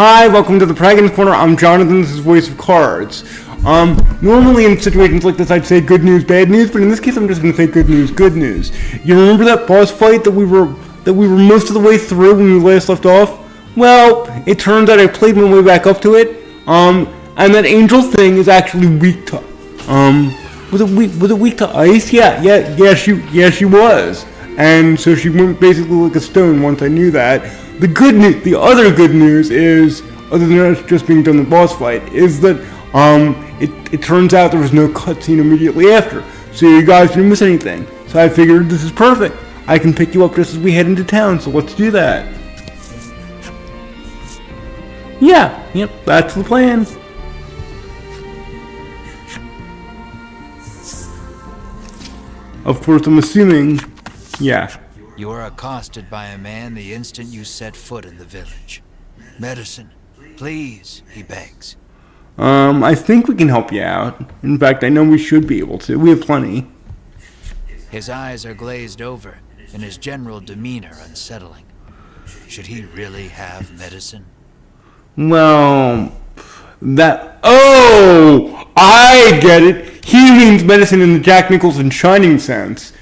Hi, welcome to the Protagonist Corner. I'm Jonathan, this is Voice of Cards. Normally in situations like this I'd say good news, bad news, but in this case I'm just going to say good news, good news. You remember that boss fight that we were most of the way through when we last left off? Well, it turns out I played my way back up to it, and that angel thing is actually weak to, was it weak to ice? Yeah, she was. And so she went basically like a stone once I knew that. The other good news is, other than us just being done the boss fight, is that it turns out there was no cutscene immediately after, so you guys didn't miss anything. So I figured this is perfect. I can pick you up just as we head into town, so let's do that. Yep, that's the plan. Of course, I'm assuming, yeah. You are accosted by a man the instant you set foot in the village. Medicine, please, he begs. I think we can help you out. In fact, I know we should be able to. We have plenty. His eyes are glazed over, and his general demeanor unsettling. Should he really have medicine? Well, I get it. He means medicine in the Jack Nicholson Shining sense.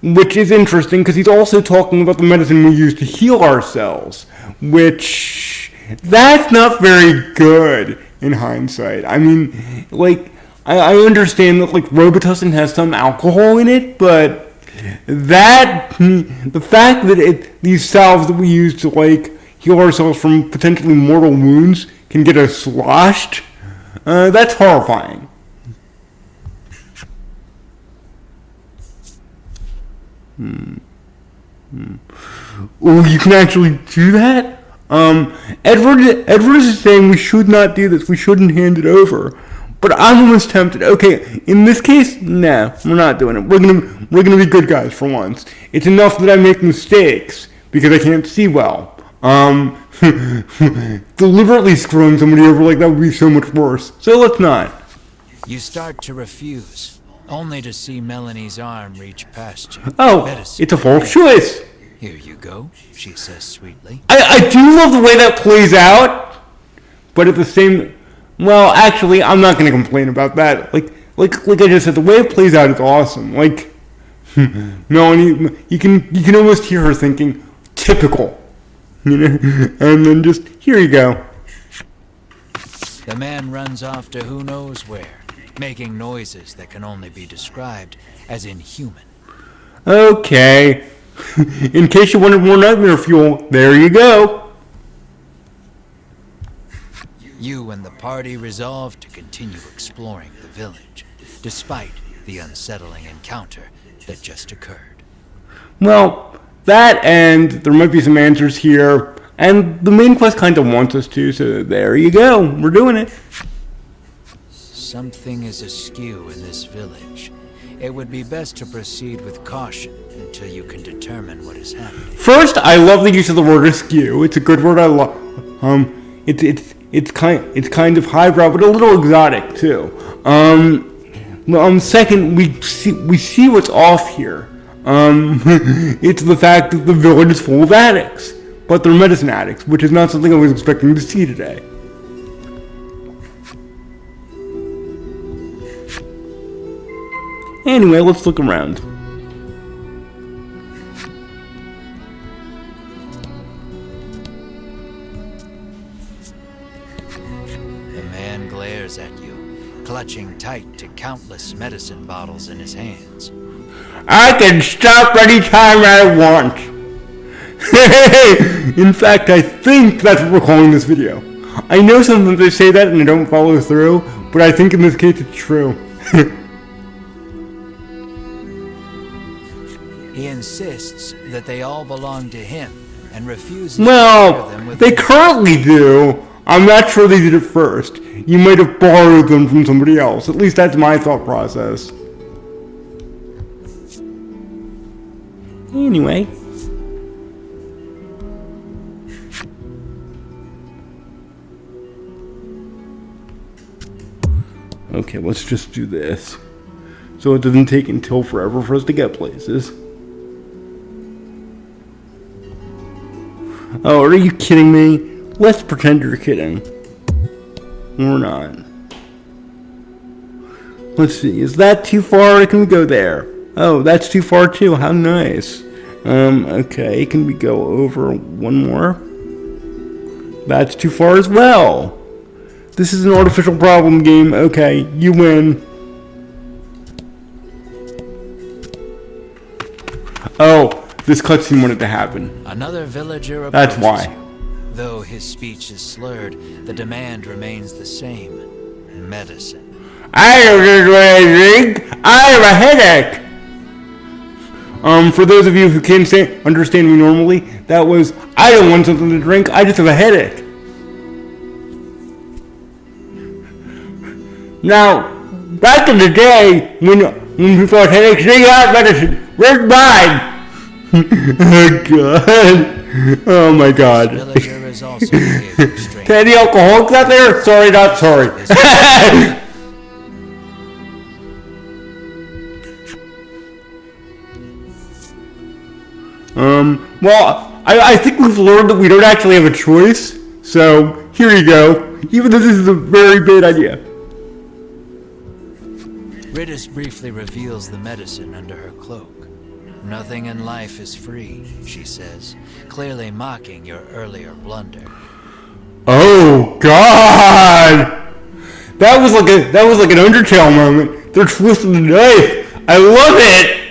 Which is interesting because he's also talking about the medicine we use to heal ourselves, which that's not very good in hindsight. I mean, like, I understand that like Robitussin has some alcohol in it, but the fact that these salves that we use to like heal ourselves from potentially mortal wounds can get us sloshed, that's horrifying. Oh, you can actually do that? Edward is saying we should not do this. We shouldn't hand it over. But I'm almost tempted. Okay, in this case, nah, we're not doing it. We're gonna be good guys for once. It's enough that I make mistakes because I can't see well. Deliberately screwing somebody over like that would be so much worse. So let's not. You start to refuse, only to see Melanie's arm reach past you. Oh, Medicine. it's a false choice. Here you go, she says sweetly. I do love the way that plays out, but at the same, well, actually, I'm not going to complain about that. Like I just said, the way it plays out is awesome. Like, Melanie, you can almost hear her thinking, typical, and then just here you go. The man runs off to who knows where, making noises that can only be described as inhuman. Okay. In case you wanted more nightmare fuel, there you go. You and the party resolve to continue exploring the village, despite the unsettling encounter that just occurred. Well, that and there might be some answers here, and the main quest kind of wants us to, so there you go. We're doing it. Something is askew in this village. It would be best to proceed with caution until you can determine what is happening. First, I love the use of the word askew. It's a good word. I love. It's kind of highbrow, but a little exotic too. Second, we see what's off here. It's the fact that the village is full of addicts, but they're medicine addicts, which is not something I was expecting to see today. Anyway, let's look around. The man glares at you, clutching tight to countless medicine bottles in his hands. I can stop anytime I want. In fact, I think that's what we're calling this video. I know sometimes they say that and I don't follow through, but I think in this case it's true. He insists that they all belong to him and refuses to Well, share them with they anyone. currently do. I'm not sure they did it first. You might have borrowed them from somebody else. At least that's my thought process. Anyway. Okay, let's just do this. So it doesn't take until forever for us to get places. Oh, are you kidding me? Let's pretend you're kidding. Or not. Let's see, is that too far? Can we go there? Oh, that's too far too. How nice. Okay, can we go over one more? That's too far as well. This is an artificial problem game. Okay, you win. Oh, this cutscene wanted to happen. Another villager That's approaches why. you. Though his speech is slurred, the demand remains the same. Medicine. I don't just want to drink. I have a headache. For those of you who can't understand me normally, that was, I don't want something to drink, I just have a headache. Now, back in the day, when people had headaches, they got medicine. Where's mine? Oh god. Oh my god. This villager is also behaving strangely. To any alcoholics out there? Sorry, not sorry. Well, I think we've learned that we don't actually have a choice. So, here you go. Even though this is a very bad idea. Ritis briefly reveals the medicine under her cloak. Nothing in life is free, she says, clearly mocking your earlier blunder. Oh god! That was like an Undertale moment. They're twisting the knife. I love it!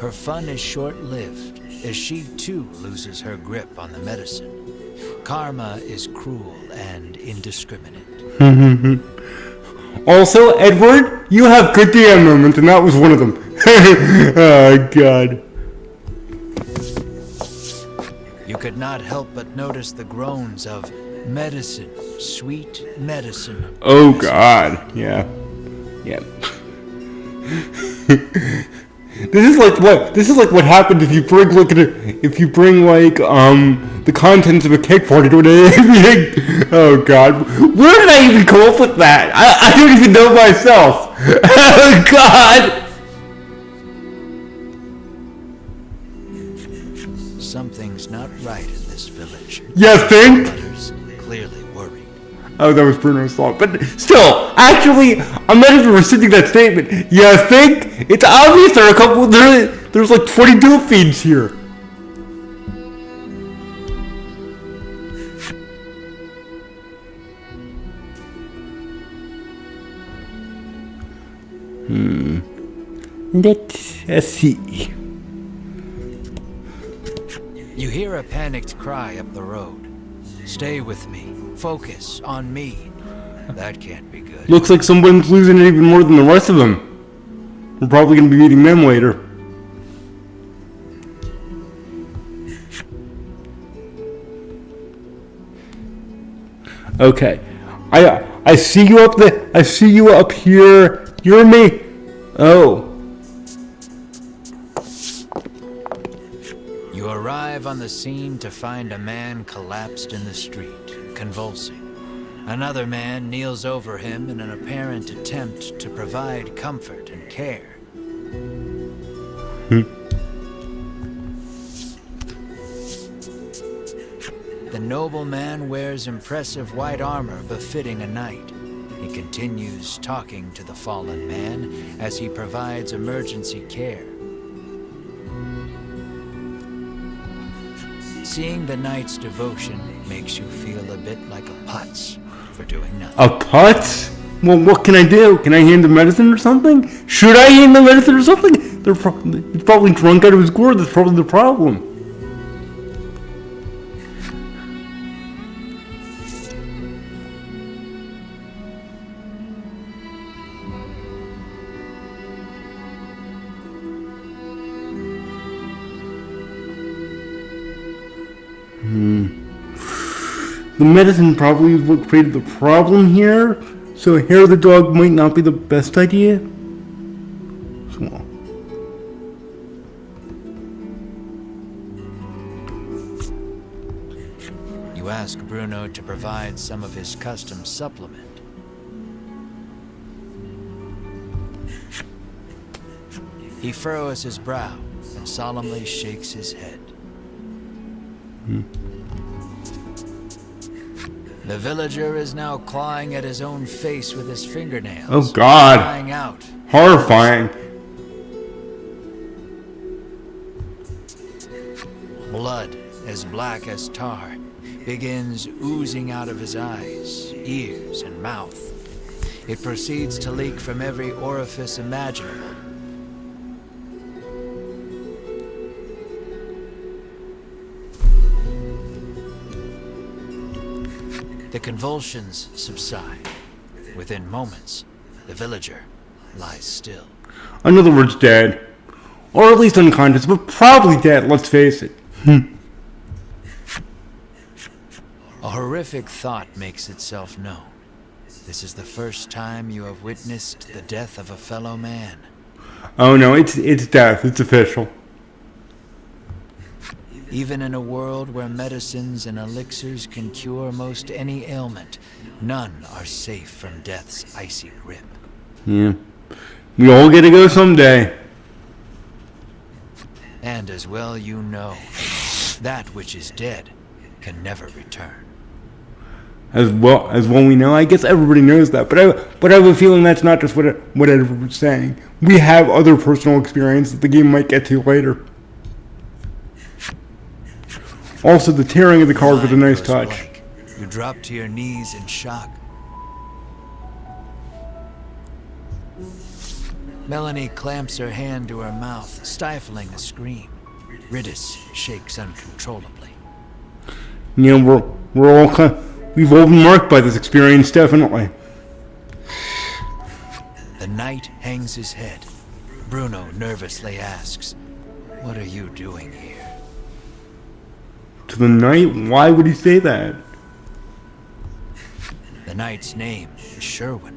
Her fun is short-lived, as she too loses her grip on the medicine. Karma is cruel and indiscriminate. Also, Edward, you have good DM moments, and that was one of them. Oh god. You could not help but notice the groans of medicine, sweet medicine. Oh god. Yeah. Yeah. This is like what happens if you bring the contents of a cake party to an AV. Oh god. Where did I even come up with that? I don't even know myself. Oh god. Something's not right in this village. You think? Others clearly worried. Oh, that was Bruno's thought. But still, actually, I'm not even rescinding that statement. You think? It's obvious there are a couple. There's like 22 feeds here. Let's see. You hear a panicked cry up the road. Stay with me. Focus on me. That can't be good. Looks like someone's losing it even more than the rest of them. We're probably going to be meeting them later. Okay. I see you up there. I see you up here. You're me. Oh. You arrive on the scene to find a man collapsed in the street, convulsing. Another man kneels over him in an apparent attempt to provide comfort and care. The nobleman wears impressive white armor befitting a knight. He continues talking to the fallen man as he provides emergency care. Seeing the knight's devotion makes you feel a bit like a putz for doing nothing. A putz? Well, what can I do? Can I hand the medicine or something? Should I hand the medicine or something? He's probably drunk out of his gourd. That's probably the problem. The medicine probably is what created the problem here, so hair of the dog might not be the best idea. So, You ask Bruno to provide some of his custom supplement. He furrows his brow and solemnly shakes his head. The villager is now clawing at his own face with his fingernails. Oh God. Crying out. Horrifying. Blood, as black as tar, begins oozing out of his eyes, ears, and mouth. It proceeds to leak from every orifice imaginable. The convulsions subside. Within moments, the villager lies still. In other words, dead. Or at least unconscious, but probably dead, let's face it. A horrific thought makes itself known. This is the first time you have witnessed the death of a fellow man. Oh no, it's death. It's official. Even in a world where medicines and elixirs can cure most any ailment, none are safe from death's icy grip. Yeah. We all get to go someday. And as well you know, that which is dead can never return. As well we know. I guess everybody knows that, but I have a feeling that's not just what everyone's saying. We have other personal experience that the game might get to later. Also, the tearing of the card was a nice touch. Blank. You drop to your knees in shock. Melanie clamps her hand to her mouth, stifling a scream. Riddis shakes uncontrollably. You know, we've all been marked by this experience, definitely. The knight hangs his head. Bruno nervously asks, "What are you doing here?" To the knight? Why would he say that? The knight's name is Sherwin.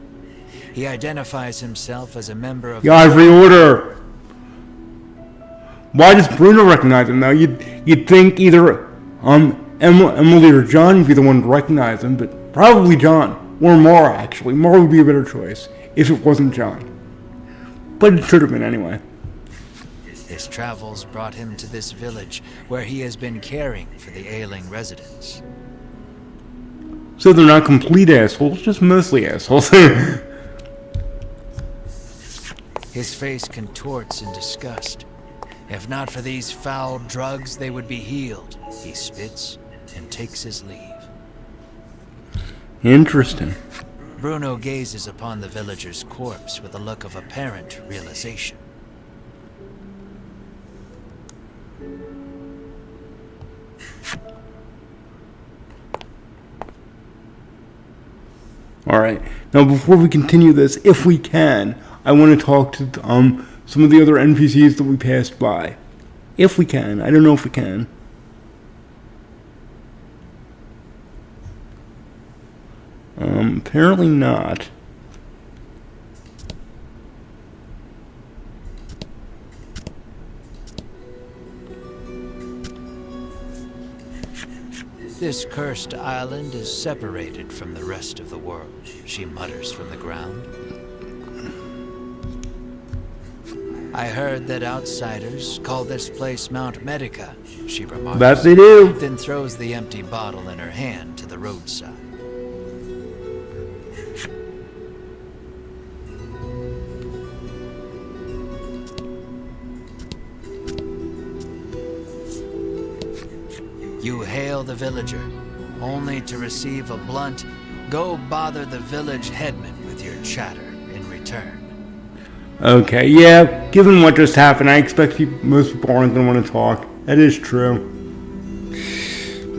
He identifies himself as a member of The Ivory Order. Why does Bruno recognize him, though? You'd think either Emily or John would be the one to recognize him, but probably John. Or Mara, actually. Mara would be a better choice, if it wasn't John. But it should have been anyway. His travels brought him to this village, where he has been caring for the ailing residents. So they're not complete assholes, just mostly assholes. His face contorts in disgust. If not for these foul drugs, they would be healed. He spits and takes his leave. Interesting. Bruno gazes upon the villager's corpse with a look of apparent realization. Alright, now before we continue this, if we can, I want to talk to some of the other NPCs that we passed by. If we can. I don't know if we can. Apparently not. This cursed island is separated from the rest of the world, she mutters from the ground. I heard that outsiders call this place Mount Medica, she remarks. That they do. Then throws the empty bottle in her hand to the roadside. You hail the villager, only to receive a blunt, "Go bother the village headman with your chatter," in return. Okay, yeah, given what just happened, I expect most people aren't going to want to talk. That is true.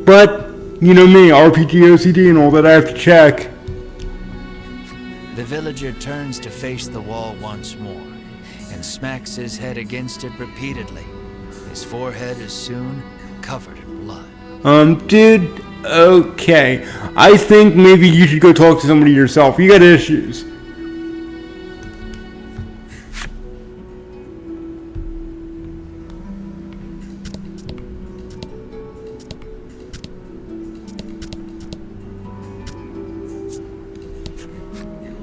But, you know me, RPG OCD and all that, I have to check. The villager turns to face the wall once more, and smacks his head against it repeatedly. His forehead is soon covered in blood. Dude, okay. I think maybe you should go talk to somebody yourself. You got issues.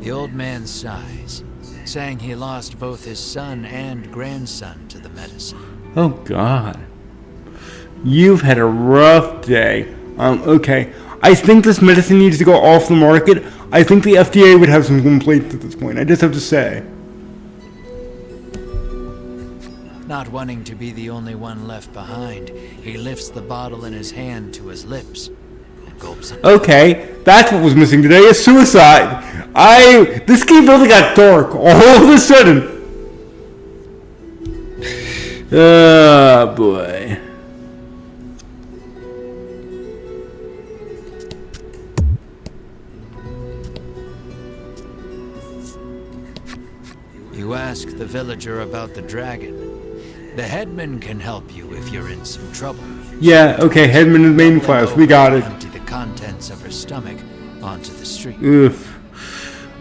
The old man sighs, saying he lost both his son and grandson to the medicine. Oh, God. You've had a rough day. Okay. I think this medicine needs to go off the market. I think the FDA would have some complaints at this point. I just have to say. Not wanting to be the only one left behind, he lifts the bottle in his hand to his lips and gulps it. Okay, that's what was missing today, is suicide. This game really got dark all of a sudden. Oh, boy. You ask the villager about the dragon. The headman can help you if you're in some trouble. Yeah, okay, Headman in main class, we got it. Empty the contents of her stomach onto the street. Ugh.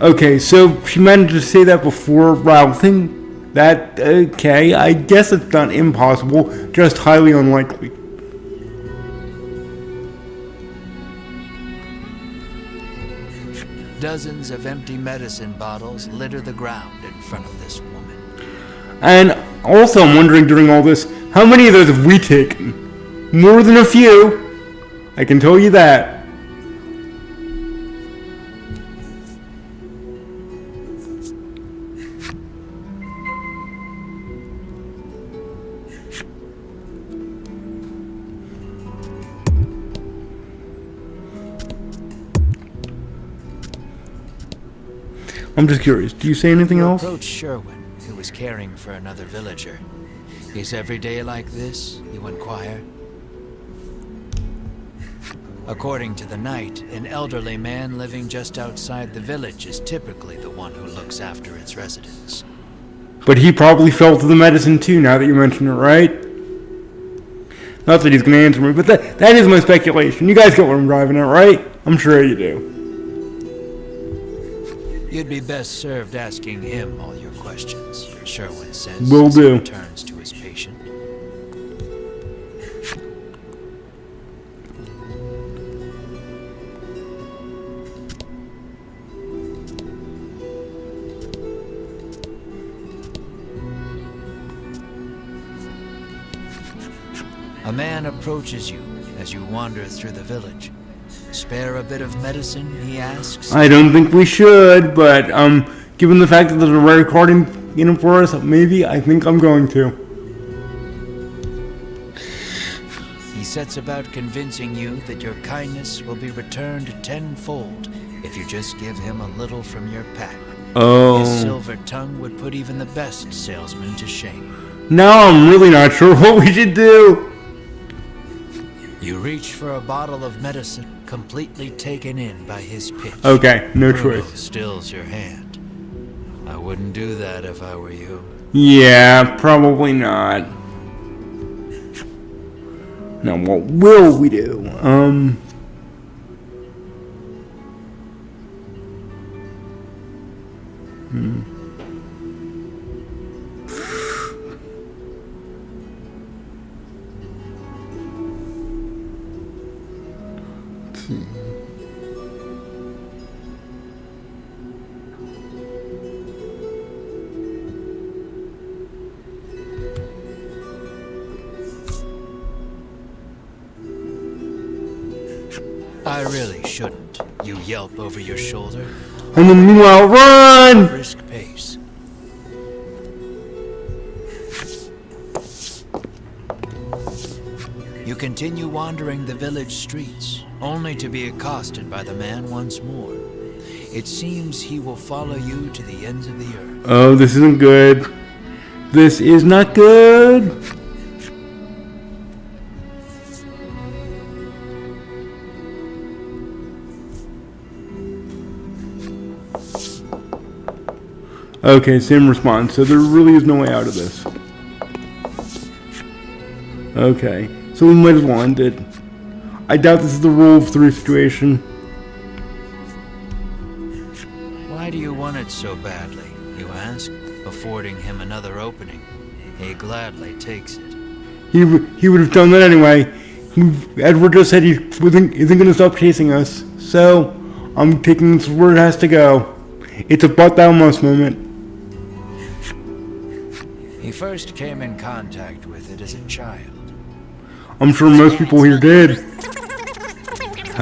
Okay, so she managed to say that before routing. That, okay, I guess it's not impossible, just highly unlikely. Dozens of empty medicine bottles litter the ground in front of this woman. And also, I'm wondering during all this, how many of those have we taken? More than a few. I can tell you that. I'm just curious, do you say anything You else? approach Sherwin, who was caring for another villager. Is every day like this? You inquire. According to the knight, an elderly man living just outside the village is typically the one who looks after its residents. But he probably fell to the medicine too, now that you mention it, right? Not that he's gonna answer me, but that is my speculation. You guys get what I'm driving at, right? I'm sure you do. You'd be best served asking him all your questions, Sherwin says. Will as he do. returns to his patient. A man approaches you as you wander through the village. Spare a bit of medicine, he asks. I don't think we should, but given the fact that there's a rare card in it for us, maybe I think I'm going to. He sets about convincing you that your kindness will be returned tenfold if you just give him a little from your pack. Oh. His silver tongue would put even the best salesman to shame. Now I'm really not sure what we should do. You reach for a bottle of medicine, completely taken in by his pitch. Okay, no Bruno choice. stills your hand. I wouldn't do that if I were you. Yeah, probably not. Now what will we do? I really shouldn't. You yelp over your shoulder. And then meanwhile, run! Brisk pace. You continue wandering the village streets, only to be accosted by the man once more. It seems he will follow you to the ends of the earth. Oh, this isn't good. This is not good. Okay, same response. So there really is no way out of this. Okay, so we might as well end it. I doubt this is the rule of three situation. Why do you want it so badly, you ask, affording him another opening. He gladly takes it. He would have done that anyway. Edward just said he isn't going to stop chasing us. So, I'm taking this where it has to go. It's a but thou must moment. He He first came in contact with it as a child. I'm sure most people here did.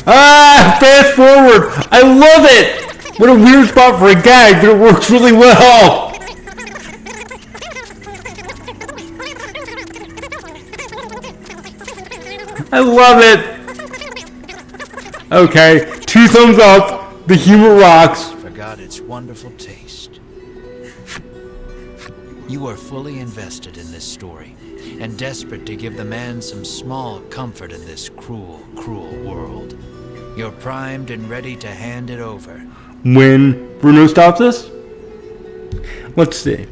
Ah! Fast forward! I love it! What a weird spot for a gag, but it works really well! I love it! Okay, 2 thumbs up. The humor rocks. Forgot its wonderful taste. You are fully invested in this story, and desperate to give the man some small comfort in this cruel, cruel world. You're primed and ready to hand it over. When Bruno stops us? Let's see.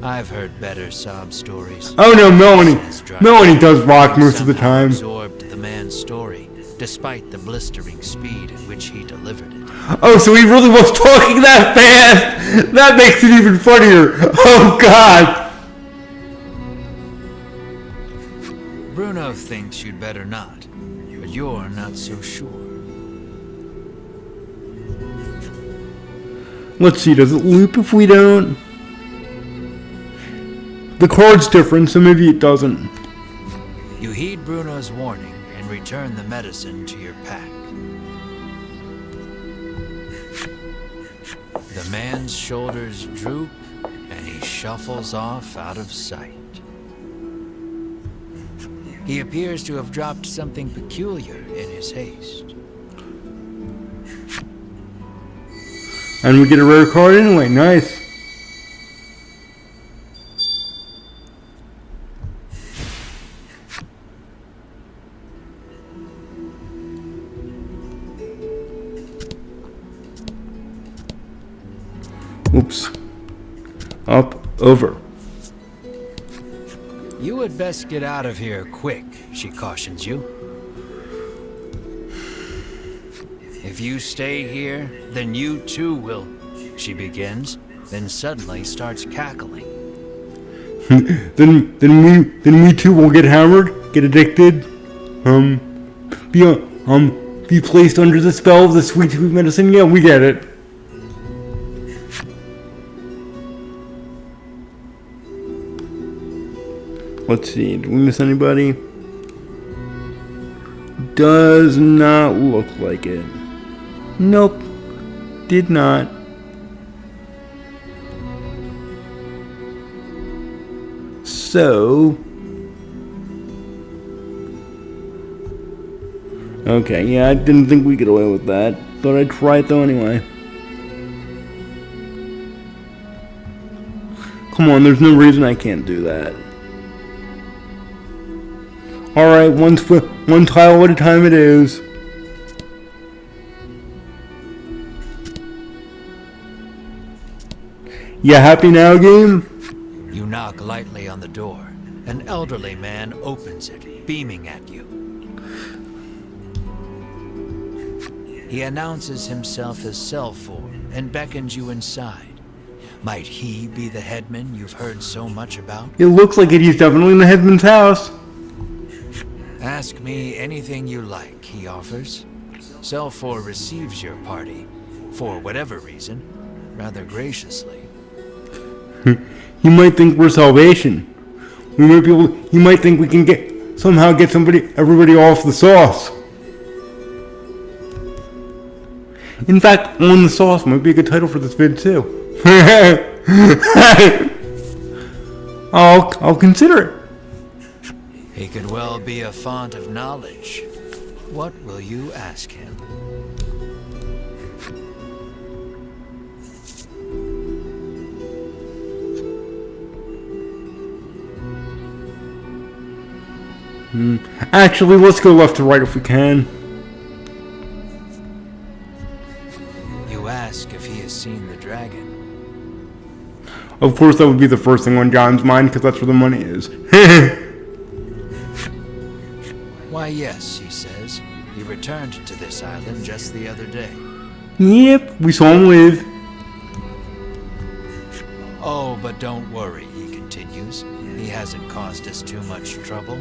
I've heard better sob stories. Oh no, Melanie does rock most of the time. Absorbed the man's story, despite the blistering speed at which he delivered it. Oh, so he really was talking that fast? That makes it even funnier. Oh God. Bruno thinks you'd better not, but you're not so sure. Let's see, does it loop if we don't? The card's different, so maybe it doesn't. You heed Bruno's warning and return the medicine to your pack. The man's shoulders droop and he shuffles off out of sight. He appears to have dropped something peculiar in his haste. And we get a rare card anyway, nice. Oops. Up, over. You had best get out of here quick, she cautions you. If you stay here, then you too will, she begins, then suddenly starts cackling. then we too will get hammered, get addicted, be placed under the spell of the sweet medicine. Yeah, we get it. Let's see, did we miss anybody? Does not look like it. Nope, did not. So, okay, yeah, I didn't think we could get away with that. Thought I'd try it though anyway. Come on, there's no reason I can't do that. Alright, one tile at a time it is. You happy now, game? You knock lightly on the door. An elderly man opens it, beaming at you. He announces himself as Selfor and beckons you inside. Might he be the headman you've heard so much about? It looks like it. He's definitely in the headman's house. Ask me anything you like, he offers. Selfor receives your party, for whatever reason, rather graciously. He might think we're salvation. We might be able. He might think we can somehow get everybody off the sauce. In fact, On the Sauce might be a good title for this vid too. I'll consider it. He could well be a font of knowledge. What will you ask him? Actually, let's go left to right if we can. You ask if he has seen the dragon. Of course, that would be the first thing on John's mind, because that's where the money is. Why, yes, he says. He returned to this island just the other day. Yep, we saw him leave. Oh, but don't worry, he continues. He hasn't caused us too much trouble.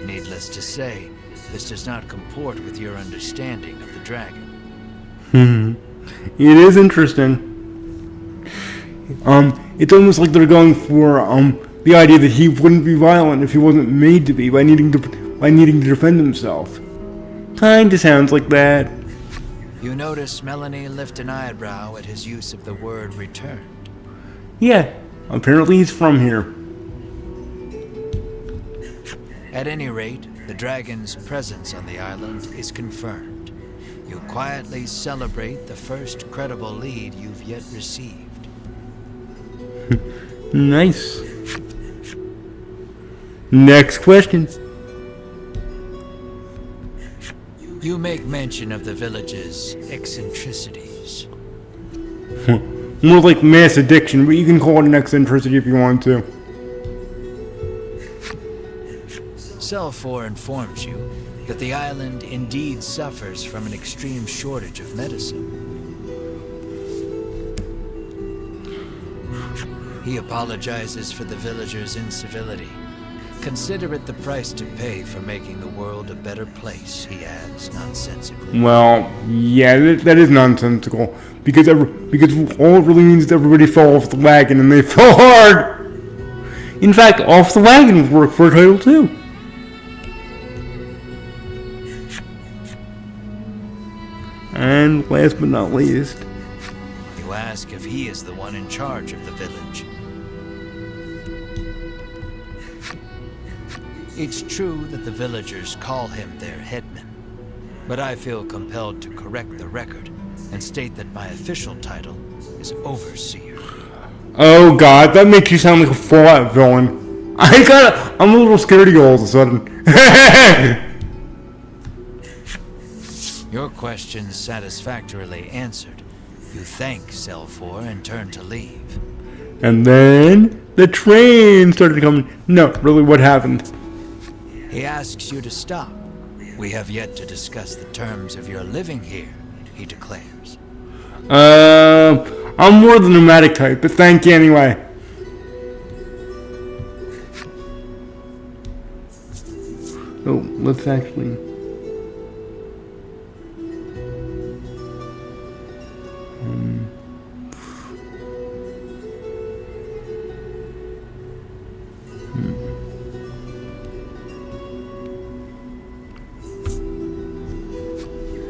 Needless to say, this does not comport with your understanding of the dragon. It is interesting. it's almost like they're going for the idea that he wouldn't be violent if he wasn't made to be by needing to defend himself. Kinda sounds like that. You notice Melanie lift an eyebrow at his use of the word returned. Yeah, apparently he's from here. At any rate, the dragon's presence on the island is confirmed. You quietly celebrate the first credible lead you've yet received. Nice. Next question. You make mention of the village's eccentricities. More like mass addiction, but you can call it an eccentricity if you want to. Selfor informs you that the island indeed suffers from an extreme shortage of medicine. He apologizes for the villagers' incivility. Consider it the price to pay for making the world a better place, he adds nonsensically. Well, yeah, that is nonsensical. Because all it really means is everybody fell off the wagon and they fell hard. In fact, off the wagon would work for a title too. And last but not least, You ask if he is the one in charge of the village. It's true that the villagers call him their headman, but I feel compelled to correct the record and state that my official title is overseer. oh god, that makes you sound like a Fallout villain. I'm a little scared of you all of a sudden. Your question's satisfactorily answered. You thank Selfor and turn to leave. And then the train started coming. No, really, what happened? He asks you to stop. We have yet to discuss the terms of your living here, he declares. I'm more the nomadic type, but thank you anyway. Oh, let's actually...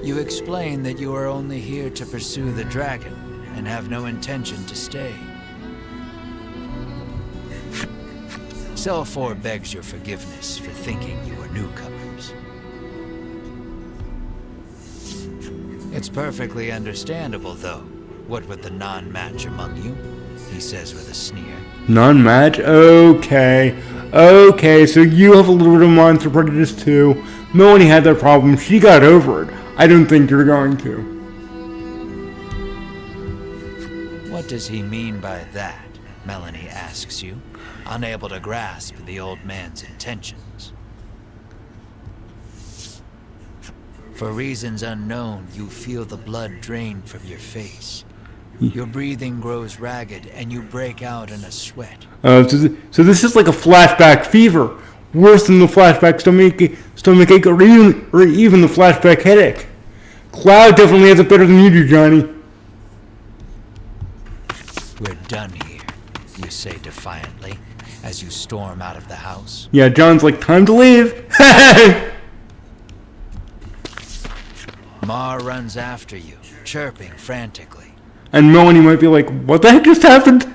You explain that you are only here to pursue the dragon and have no intention to stay. Selfor begs your forgiveness for thinking you were newcomers. It's perfectly understandable, though, what with the non-match among you, he says with a sneer. Non-match? Okay, so you have a little bit of monster prejudice too. Melanie had that problem, she got over it. I don't think you're going to. What does he mean by that? Melanie asks you, unable to grasp the old man's intentions. For reasons unknown, you feel the blood drain from your face. Your breathing grows ragged, and you break out in a sweat. So this is like a flashback fever. Worse than the flashback stomachache, or even the flashback headache. Cloud definitely has it better than you do, Johnny. We're done here, you say defiantly, as you storm out of the house. Yeah, John's like, time to leave. Mar runs after you, chirping frantically. And Melanie might be like, what the heck just happened?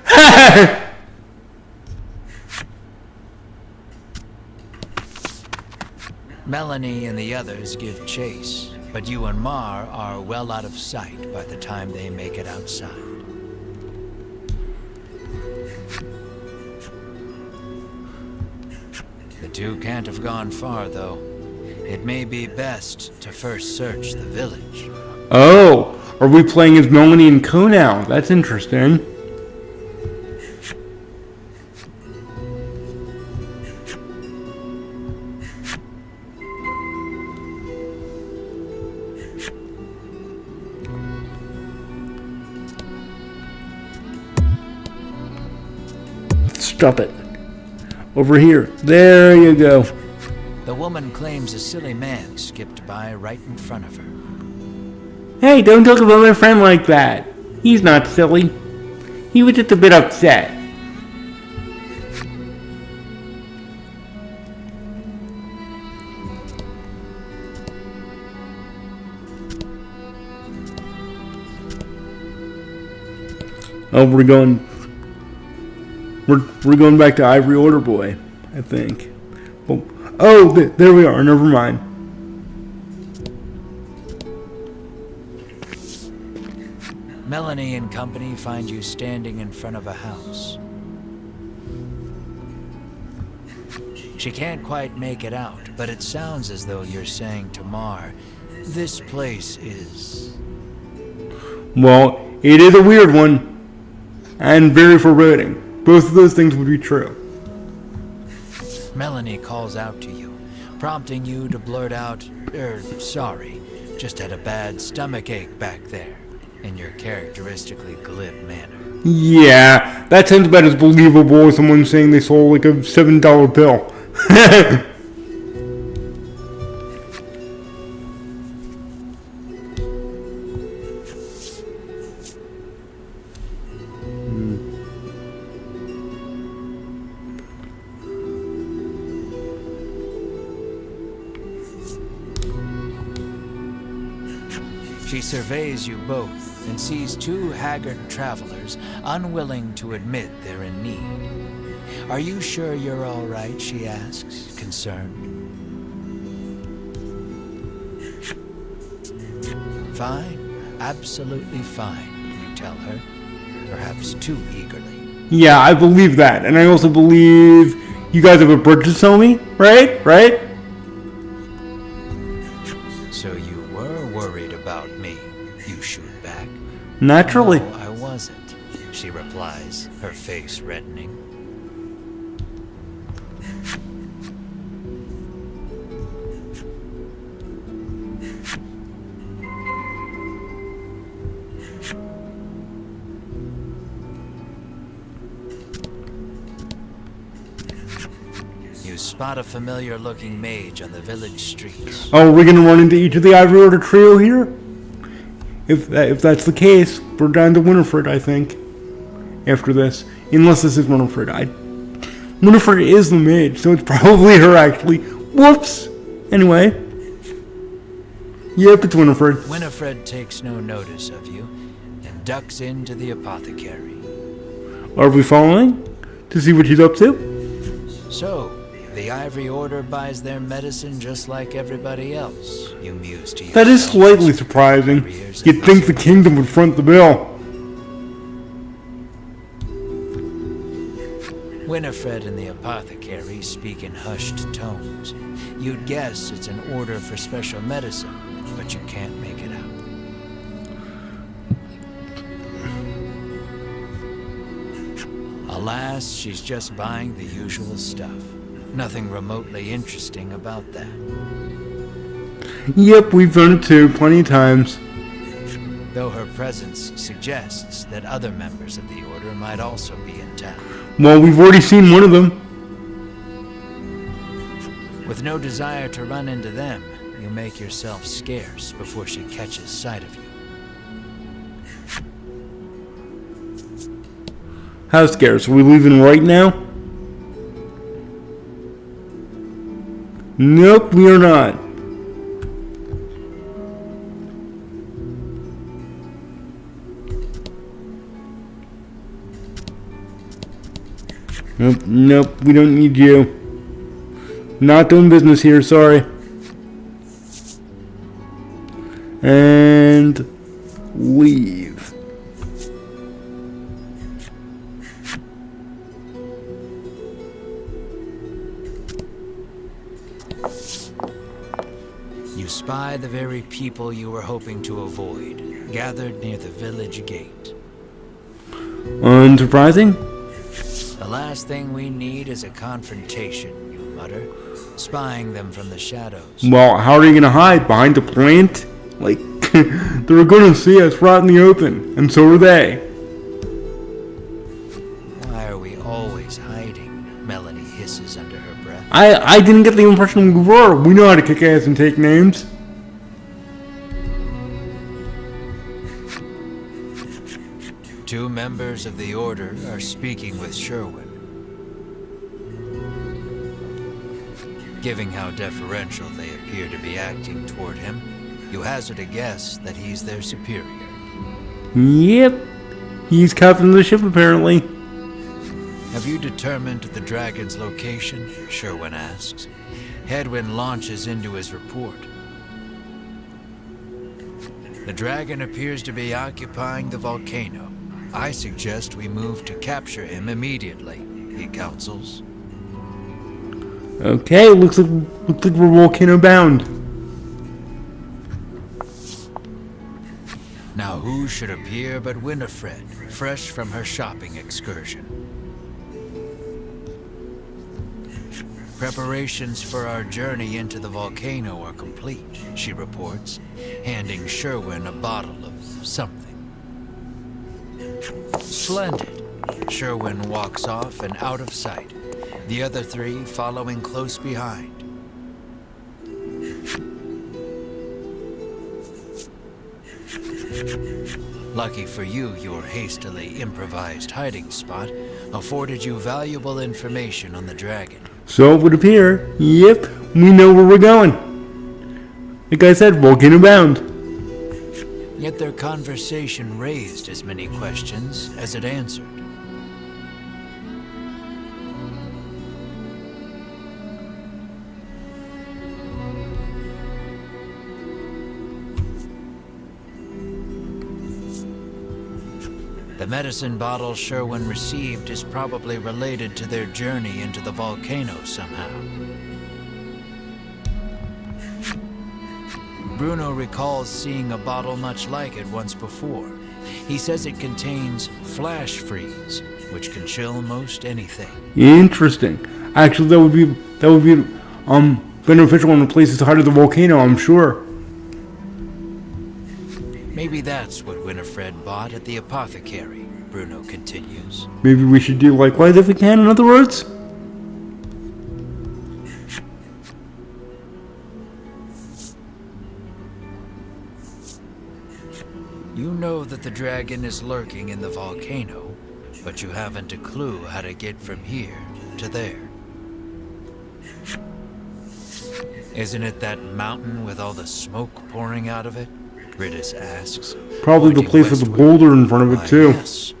Melanie and the others give chase, but you and Mar are well out of sight by the time they make it outside. The two can't have gone far, though. It may be best to first search the village. Oh, are we playing as Melanie and Co now? That's interesting. Stop it. Over here. There you go. The woman claims a silly man skipped by right in front of her. Hey, don't talk about my friend like that. He's not silly. He was just a bit upset. Oh, we're going back to Ivory Order Boy, I think. There we are. Never mind. Melanie and company find you standing in front of a house. She can't quite make it out, but it sounds as though you're saying to Mar, this place is... Well, it is a weird one, and very foreboding. Both of those things would be true. Melanie calls out to you, prompting you to blurt out, sorry, just had a bad stomachache back there, in your characteristically glib manner. Yeah, that sounds about as believable as someone saying they sold like a $7 bill. She surveys you both and sees two haggard travelers, unwilling to admit they're in need. Are you sure you're all right, she asks, concerned. Fine, absolutely fine, you tell her, perhaps too eagerly. Yeah, I believe that. And I also believe you guys have a bridge to sell me, right? Right? So you were worried about me, you shoot back. Naturally. No, I wasn't, she replies, her face reddening. You spot a familiar-looking mage on the village streets. Oh, we're gonna run into each of the Ivory Order trio here? If that's the case, we're down to Winifred, I think. After this. Unless this is Winifred. Winifred is the mage, so it's probably her actually. Whoops! Anyway. Yep, it's Winifred. Winifred takes no notice of you and ducks into the apothecary. Are we following? To see what she's up to? So, the Ivory Order buys their medicine just like everybody else, you muse to yourself. That is slightly surprising. You'd think the kingdom would front the bill. Winifred and the apothecary speak in hushed tones. You'd guess it's an order for special medicine, but you can't make it out. Alas, she's just buying the usual stuff. Nothing remotely interesting about that. Yep, we've done it too, plenty of times. Though her presence suggests that other members of the order might also be in town. Well, we've already seen one of them. With no desire to run into them, you make yourself scarce before she catches sight of you. How scarce? Are we leaving right now? Nope, we are not. Nope, we don't need you. Not doing business here, sorry. And leave. You spy the very people you were hoping to avoid, gathered near the village gate. Unsurprising? The last thing we need is a confrontation, you mutter, spying them from the shadows. Well, how are you gonna hide? Behind a plant? Like, they were gonna see us right in the open, and so are they. Why are we always hiding? Melanie hisses under her breath. I didn't get the impression we were. We know how to kick ass and take names. Two members of the Order are speaking with Sherwin. Given how deferential they appear to be acting toward him, you hazard a guess that he's their superior. Yep. He's captain of the ship, apparently. Have you determined the dragon's location? Sherwin asks. Hedwin launches into his report. The dragon appears to be occupying the volcano. I suggest we move to capture him immediately, he counsels. Okay, looks like we're volcano bound. Now who should appear but Winifred, fresh from her shopping excursion. Preparations for our journey into the volcano are complete, she reports, handing Sherwin a bottle of something. Splendid. Sherwin walks off and out of sight, the other three following close behind. Lucky for you, your hastily improvised hiding spot afforded you valuable information on the dragon. So it would appear, yep, we know where we're going. Like I said, volcano bound. Yet their conversation raised as many questions as it answered. The medicine bottle Sherwin received is probably related to their journey into the volcano somehow. Bruno recalls seeing a bottle much like it once before. He says it contains flash freeze, which can chill most anything. Interesting. Actually, that would be beneficial in the places hot of the volcano, I'm sure. Maybe that's what Winifred bought at the apothecary, Bruno continues. Maybe we should do likewise if we can, in other words? You know that the dragon is lurking in the volcano, but you haven't a clue how to get from here to there. Isn't it that mountain with all the smoke pouring out of it? Riddis asks. Probably the place with the boulder in front of it, too. Yes,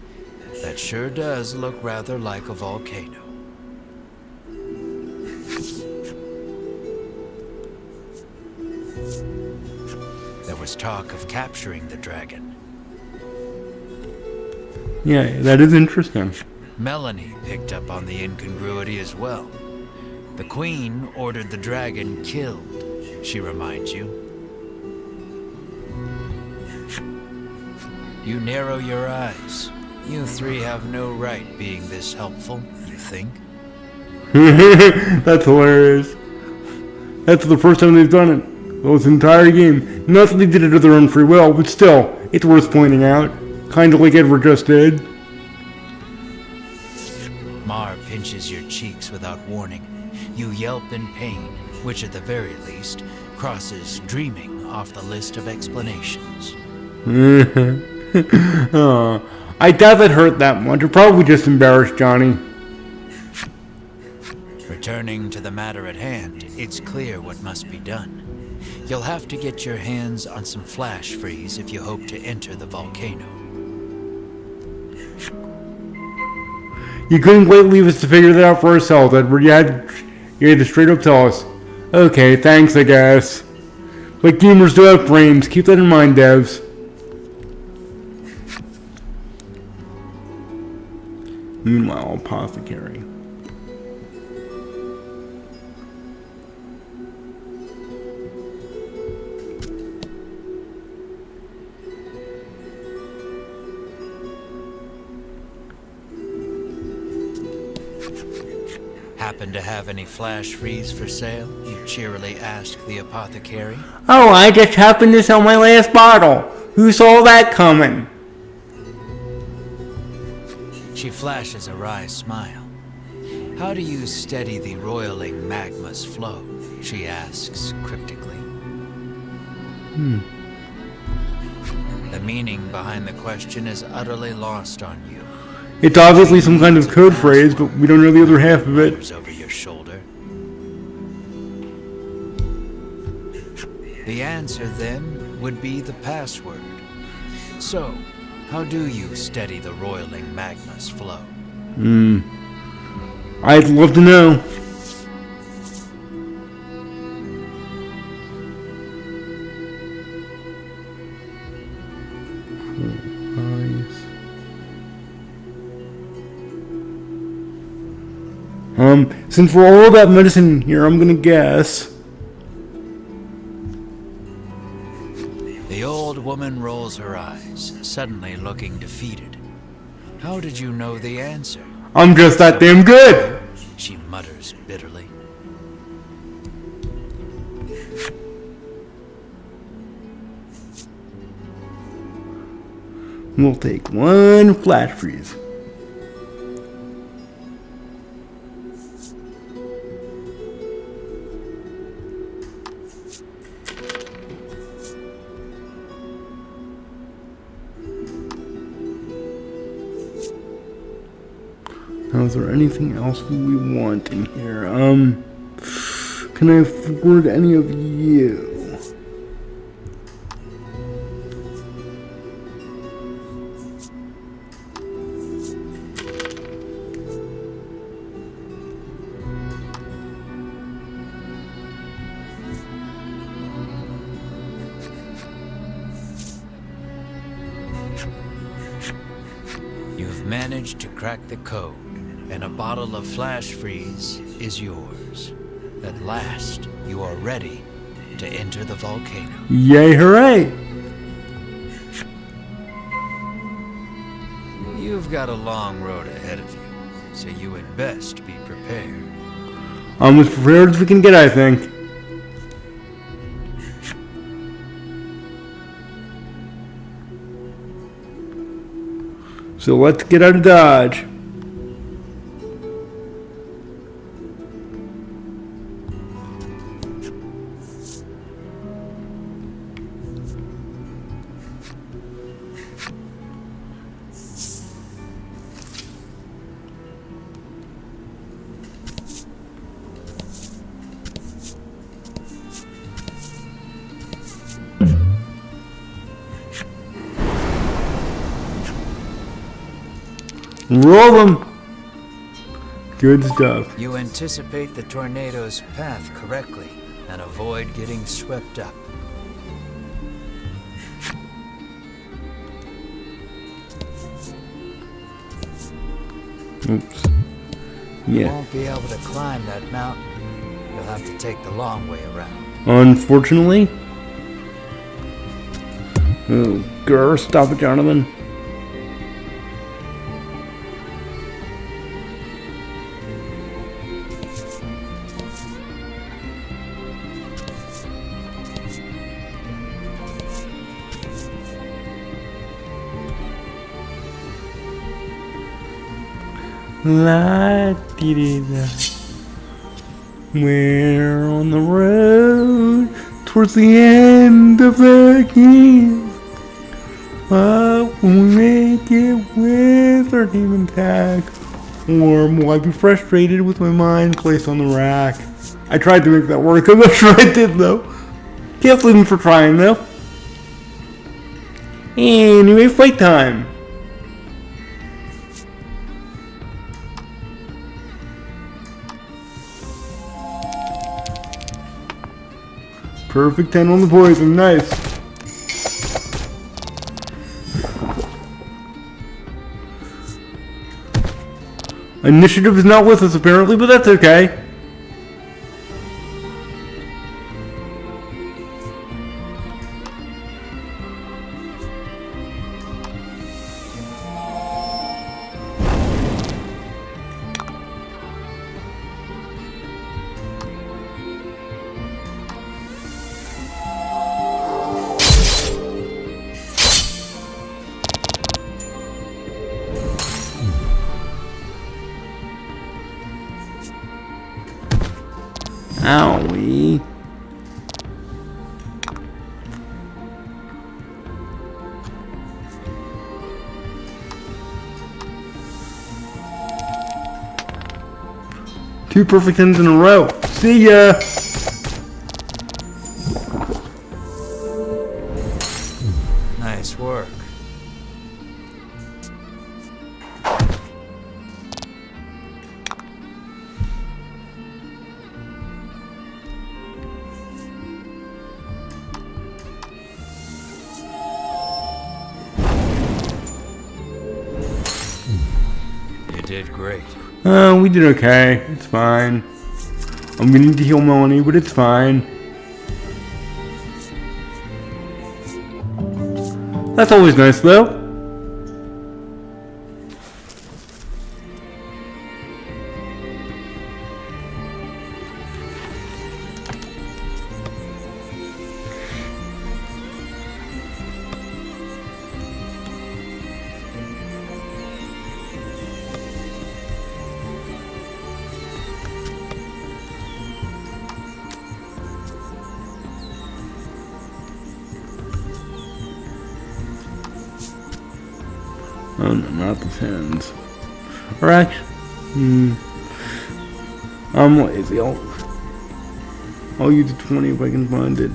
that sure does look rather like a volcano. There was talk of capturing the dragon. Yeah, that is interesting. Melanie picked up on the incongruity as well. The Queen ordered the dragon killed, she reminds you. You narrow your eyes. You three have no right being this helpful, you think? That's hilarious. That's the first time they've done it. This entire game. Not that they did it of their own free will, but still, it's worth pointing out. Kind of like Edward just did. Mar pinches your cheeks without warning. You yelp in pain, which at the very least crosses dreaming off the list of explanations. I doubt that hurt that much. It probably just embarrassed Johnny. Returning to the matter at hand, it's clear what must be done. You'll have to get your hands on some flash freeze if you hope to enter the volcano. You couldn't quite leave us to figure that out for ourselves, Edward. You had to straight up tell us. Okay, thanks, I guess. But gamers do have brains. Keep that in mind, devs. Meanwhile, apothecary. Happen to have any flash freeze for sale? You cheerily ask the apothecary. Oh, I just happened to sell my last bottle. Who saw that coming? She flashes a wry smile. How do you steady the roiling magma's flow? She asks cryptically. The meaning behind the question is utterly lost on you. It's obviously some kind of code phrase, but we don't know the other half of it. Over your shoulder. The answer then would be the password. So, How do you steady the roiling magma's flow? I'd love to know. Since we're all about medicine here, I'm gonna guess. The old woman rolls her eyes, suddenly looking defeated. How did you know the answer? I'm just that damn good! She mutters bitterly. We'll take one flash freeze. Now, is there anything else we want in here? Can I afford any of you? You've managed to crack the code, and a bottle of flash freeze is yours. At last, you are ready to enter the volcano. Yay, hooray! You've got a long road ahead of you, so you had best be prepared. I'm as prepared as we can get, I think. So let's get out of Dodge. Roll them! Good stuff. You anticipate the tornado's path correctly and avoid getting swept up. Oops. You Yeah. won't be able to climb that mountain. You'll have to take the long way around. Unfortunately. Oh, grr, stop it, Jonathan. La dee dee da. We're on the road towards the end of the game. But when we make it with our demon tag, or will I be frustrated with my mind placed on the rack? I tried to make that work. I'm not sure I did though. Can't blame me for trying though. Anyway, fight time. Perfect 10 on the poison, nice. Initiative is not with us apparently, but that's okay. Owie. Two perfect 10s in a row. See ya! Nice work. did great. We did okay. It's fine. I'm gonna need to heal Melanie, but it's fine. That's always nice, though. Oh no, not the 10s. Alright. I'm lazy. I'll use the 20 if I can find it.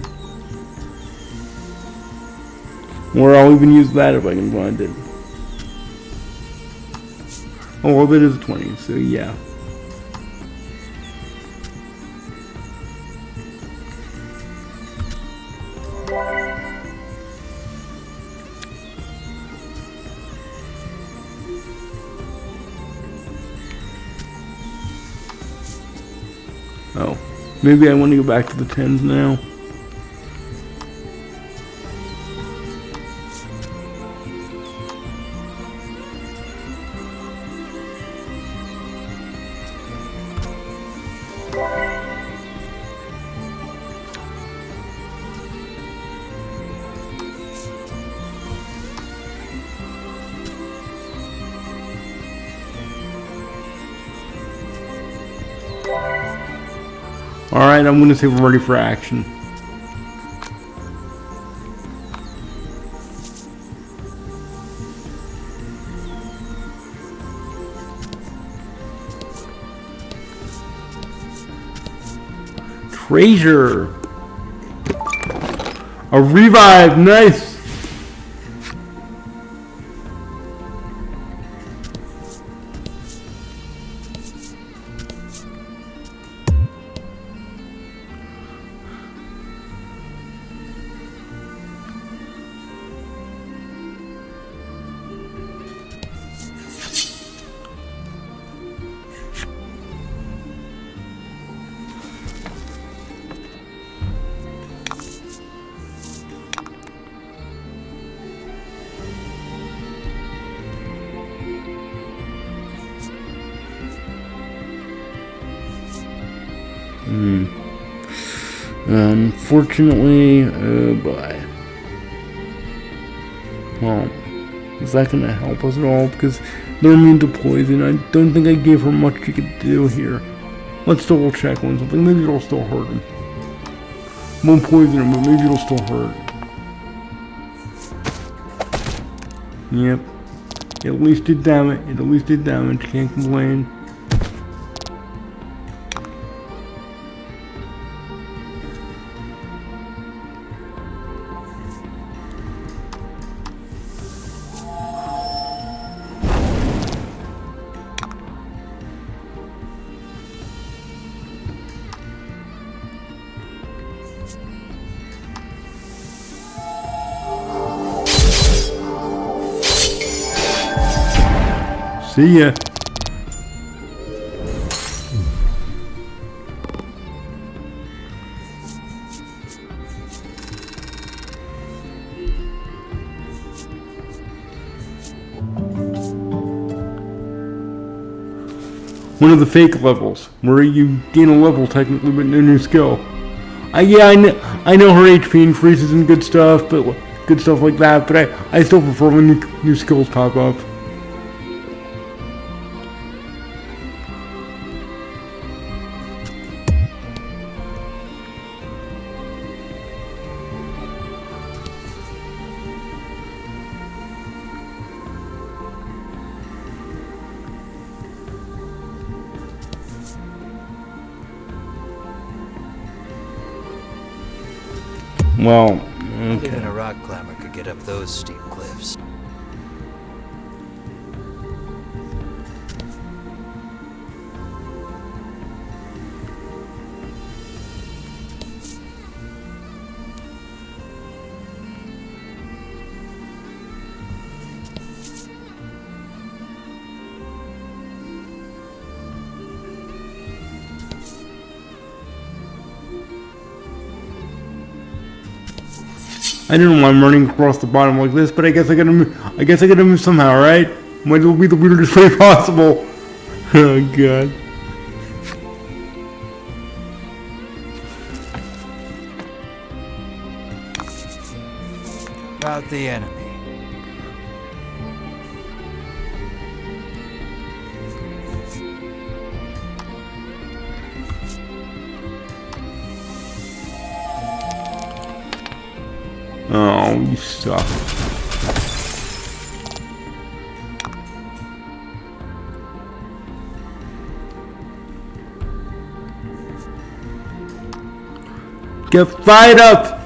Or I'll even use that if I can find it. Oh, well, that is a 20, so yeah. Oh, maybe I want to go back to the 10s now. Alright, I'm gonna say we're ready for action. Treasure! A revive! Nice! Unfortunately, oh boy. Well, is that gonna help us at all? Because they're immune to poison. I don't think I gave her much she could do here. Let's double check on something. Maybe it'll still hurt him. Won't poison him, but maybe it'll still hurt. Yep. It at least did damage. It at least did damage. Can't complain. See ya. One of the fake levels, where you gain a level technically, but no new skill. Yeah, I know her HP increases and good stuff, but good stuff like that. But I still prefer when new skills pop up. Well, okay. Even a rock climber could get up those steep cliffs. I don't know why I'm running across the bottom like this, but I guess I gotta move somehow, right? Might as well be the weirdest way possible. Oh god. About the enemy. Oh, you suck. Get fired up!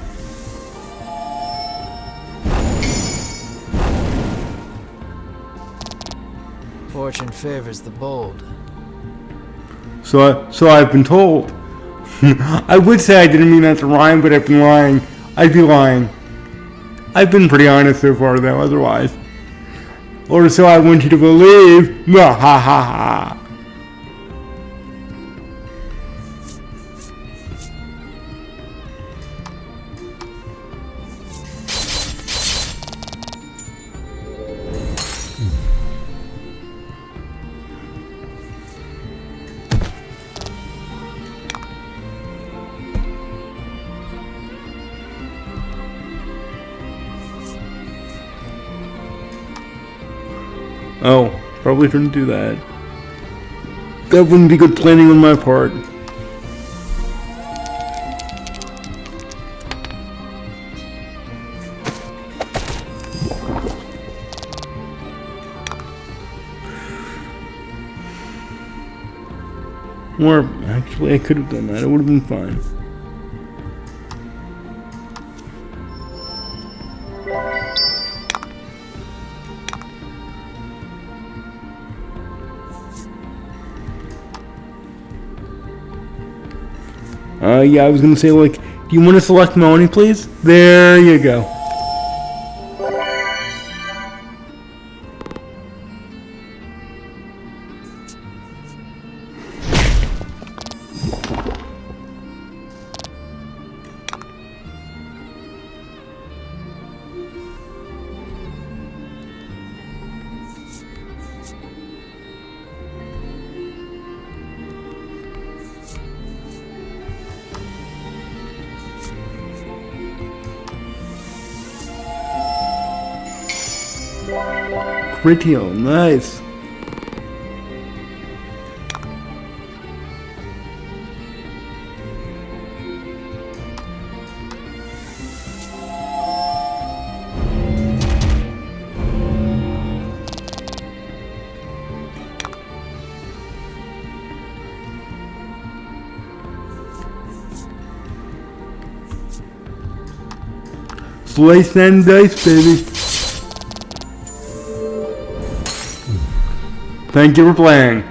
Fortune favors the bold. So I've been told. I would say I didn't mean that to rhyme, but I've been lying. I'd be lying. I've been pretty honest so far, though, otherwise. Or so I want you to believe. Ha ha ha. Oh, probably shouldn't do that. That wouldn't be good planning on my part. Or, actually, I could have done that. It would have been fine. Yeah, I was gonna say, like, do you want to select Melanie, please? There you go. Critio, nice. Slice and dice, baby. Thank you for playing.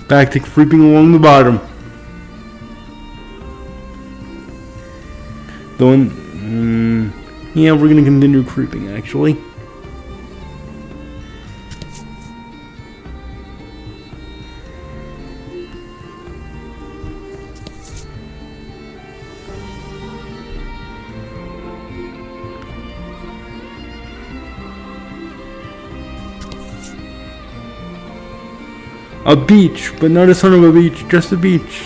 Back to creeping along the bottom. Yeah, we're gonna continue creeping, actually. A beach, but not a son of a beach, just a beach.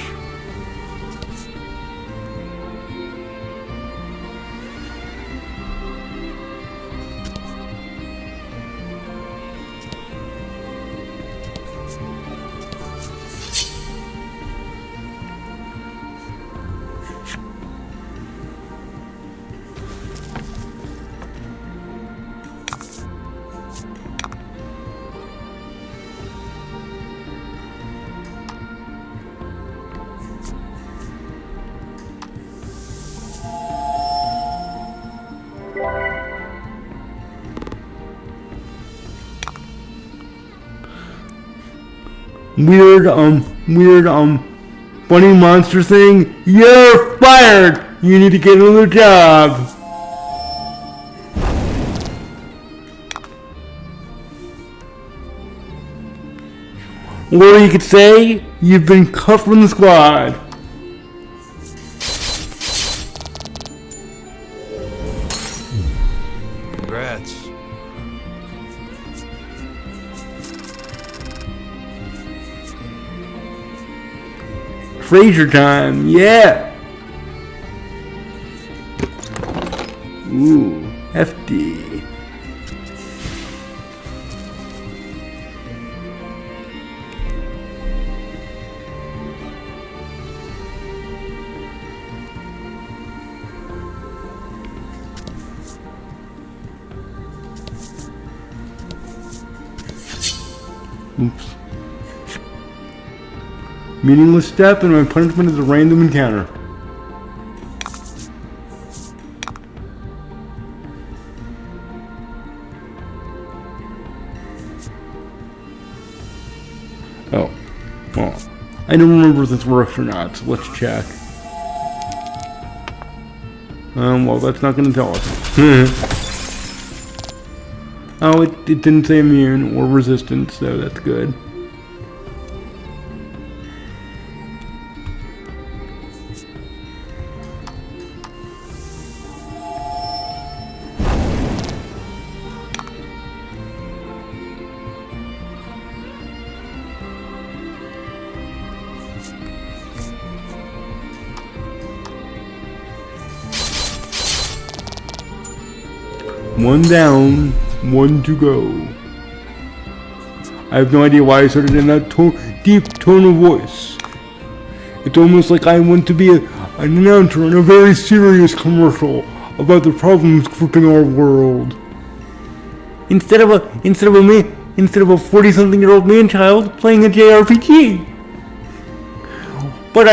Weird, funny monster thing. You're fired! You need to get another job. Or you could say, you've been cut from the squad. Congrats. Frasier time, yeah. Ooh, hefty. Oops. Meaningless step and my punishment is a random encounter. Oh. Well, I don't remember if this works or not, so let's check. Well, that's not going to tell us. Oh, it didn't say immune or resistant, so that's good. One down, one to go. I have no idea why I started in that deep tone of voice. It's almost like I want to be an announcer in a very serious commercial about the problems gripping our world. Instead of a 40-something-year-old man-child playing a JRPG. But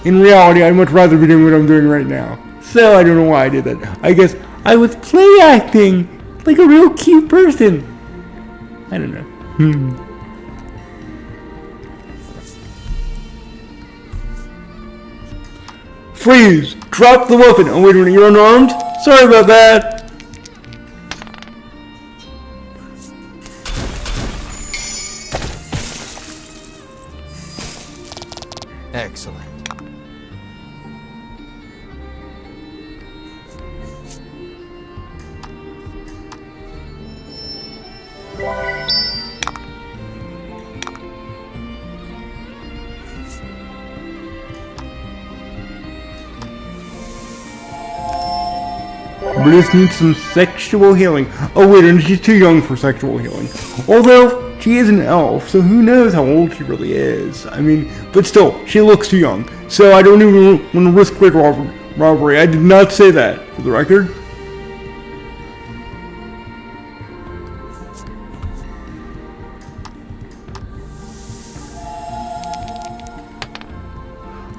in reality, I'd much rather be doing what I'm doing right now. So I don't know why I did that. I guess I was play acting like a real cute person. I don't know. Freeze! Drop the weapon! Oh wait a minute, you're unarmed? Sorry about that! Excellent. Bliss needs some sexual healing. Oh wait, and she's too young for sexual healing. Although, she is an elf, so who knows how old she really is. I mean, but still, she looks too young. So I don't even want to risk great robbery. I did not say that, for the record.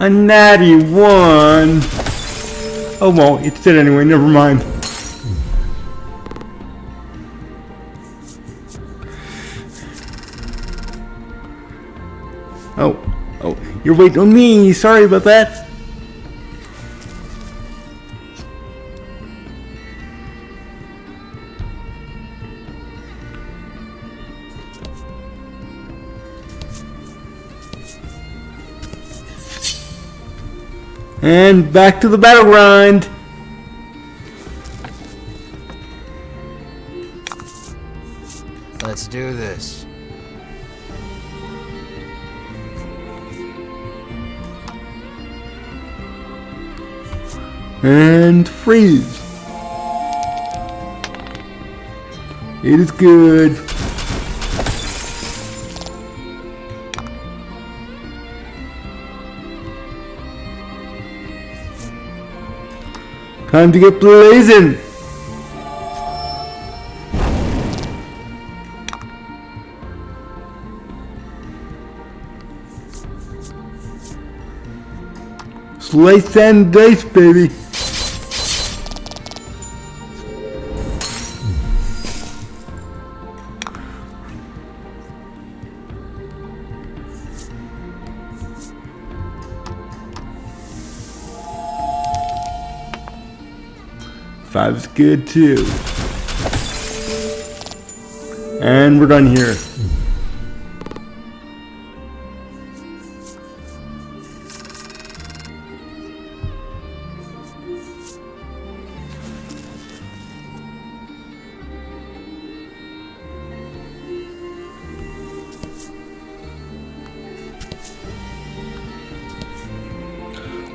A natty one. Oh well, it's dead anyway, never mind. Oh, you're waiting on me, sorry about that. And back to the battle grind. Let's do this. And freeze. It is good. Time to get blazing. Slice and dice, baby. 5's good too. And we're done here.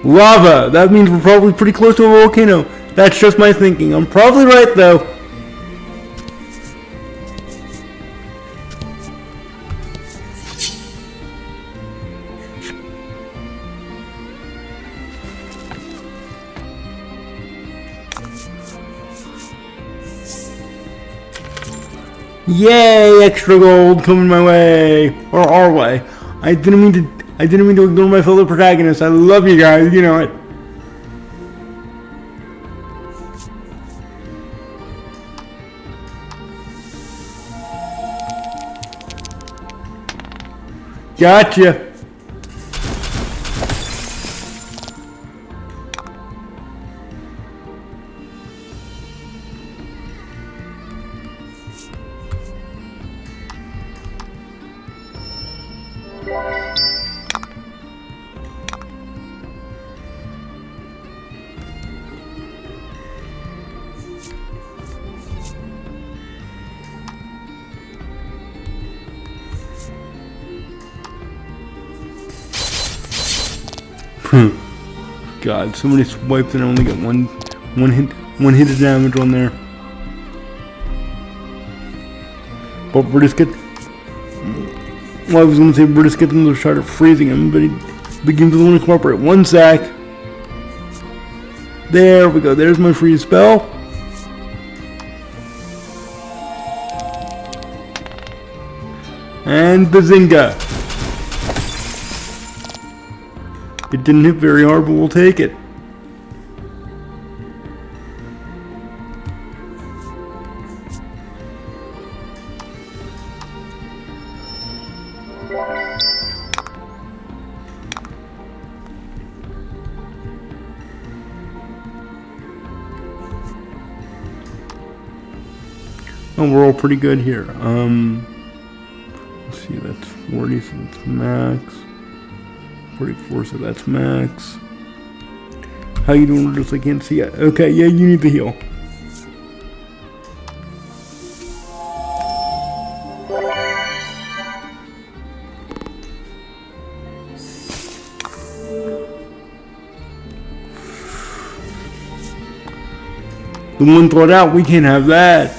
Lava! That means we're probably pretty close to a volcano. That's just my thinking. I'm probably right though. Yay! Extra gold coming my way, or our way. I didn't mean to ignore my fellow protagonists. I love you guys. You know it. Gotcha. God, so many swipes and I only get one hit of damage on there. But we're just get. Well, I was gonna say we're just getting to start freezing him, but he begins to want to cooperate. 1 sec. There we go. There's my freeze spell. And Bazinga. It didn't hit very hard, but we'll take it. Oh, we're all pretty good here. Let's see, that's 40, so that's max. 44, so that's max. How you doing, Just I can't see it. Okay, yeah, you need the heal. The one thought out, we can't have that.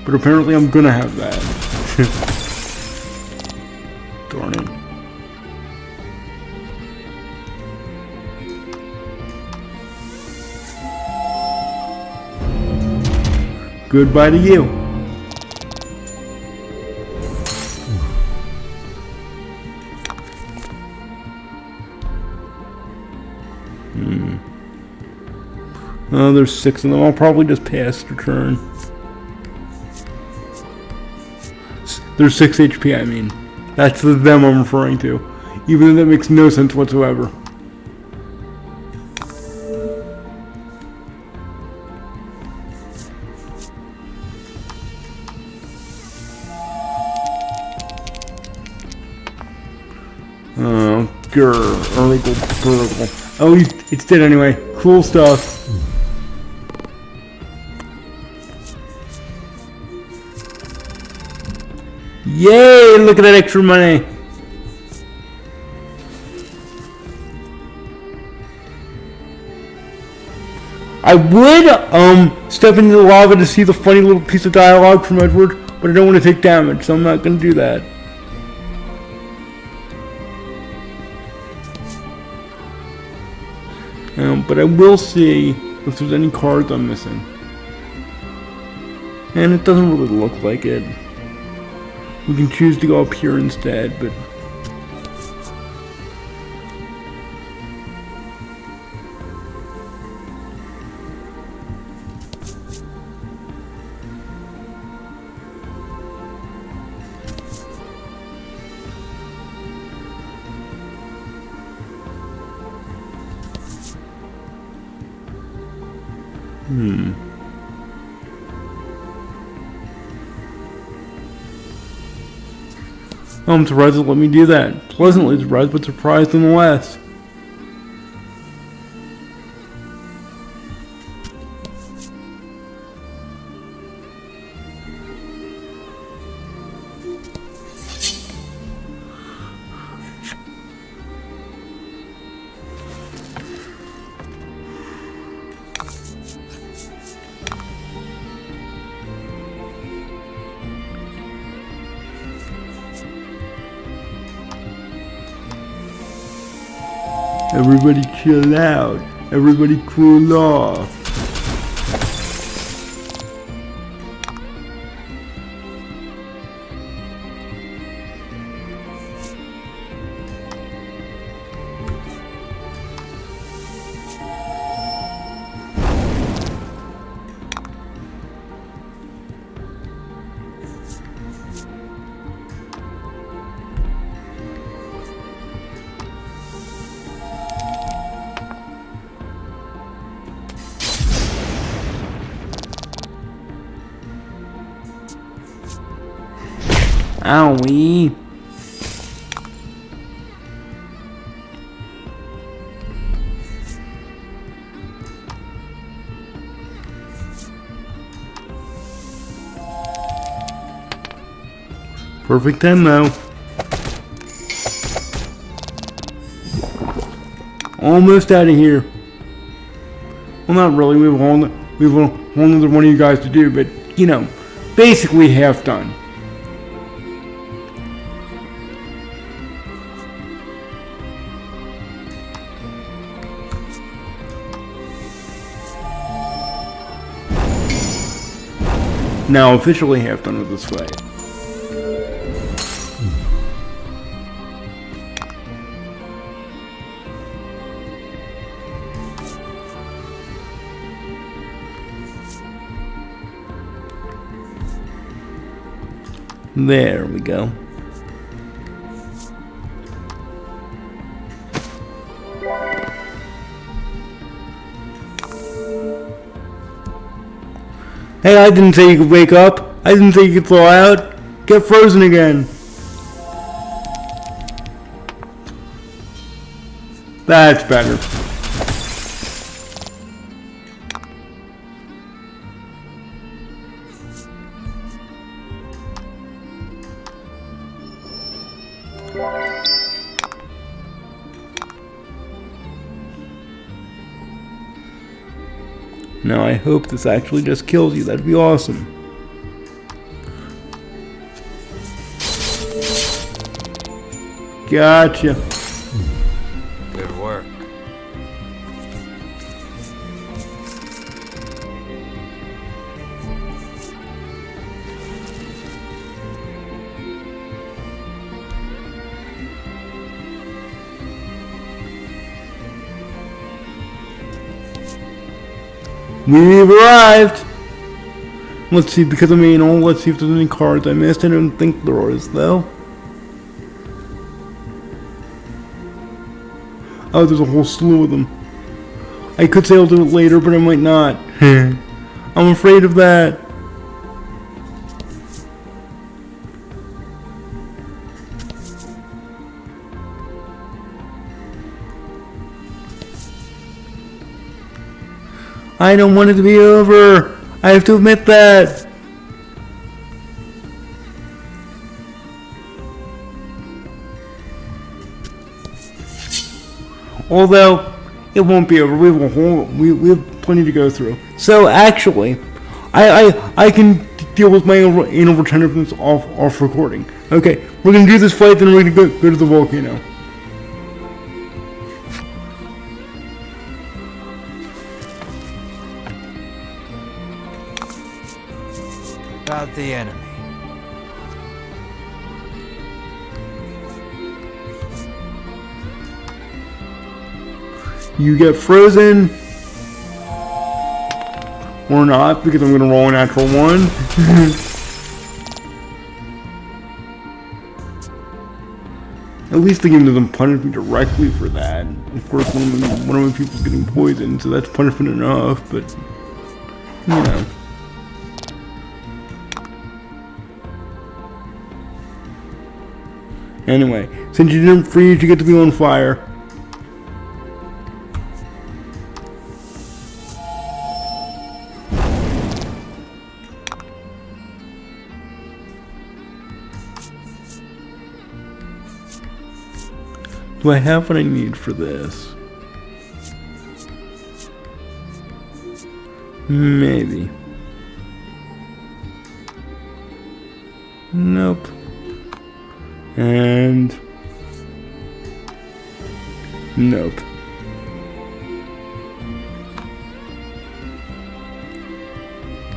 But apparently I'm gonna have that. Darn it. Goodbye to you. Oh, there's 6 of them. I'll probably just pass the turn. There's 6 HP, I mean. That's the them I'm referring to. Even though that makes no sense whatsoever. Oh, Burgle. Oh, it's dead anyway. Cool stuff. Yay! Look at that extra money. I would step into the lava to see the funny little piece of dialogue from Edward, but I don't want to take damage, so I'm not going to do that. But I will see if there's any cards I'm missing. And it doesn't really look like it. We can choose to go up here instead, but... I'm surprised it let me do that. Pleasantly surprised, but surprised nonetheless. Everybody chill out. Everybody cool off. Owie. Perfect time though. Almost out of here. Well, not really. We have a whole another one of you guys to do, but you know, basically half done. Now officially half done with this fight. There we go. Hey, I didn't say you could wake up. I didn't say you could thaw out. Get frozen again. That's better. Now I hope this actually just kills you. That'd be awesome. Gotcha. Good work. We've arrived! Let's see, because I'm anal, let's see if there's any cards I missed. I don't think there is, though. Oh, there's a whole slew of them. I could say I'll do it later, but I might not. I'm afraid of that. I don't want it to be over. I have to admit that. Although it won't be over. We have plenty to go through. So actually, I can deal with my anal retentiveness off recording. Okay, we're gonna do this fight, then we're gonna go to the volcano. About the enemy. You get frozen. Or not, because I'm going to roll a natural one. At least the game doesn't punish me directly for that. Of course, one of my people's getting poisoned, so that's punishment enough, but you know. Anyway, since you didn't freeze, you get to be on fire. Do I have what I need for this? Maybe. Nope. And nope.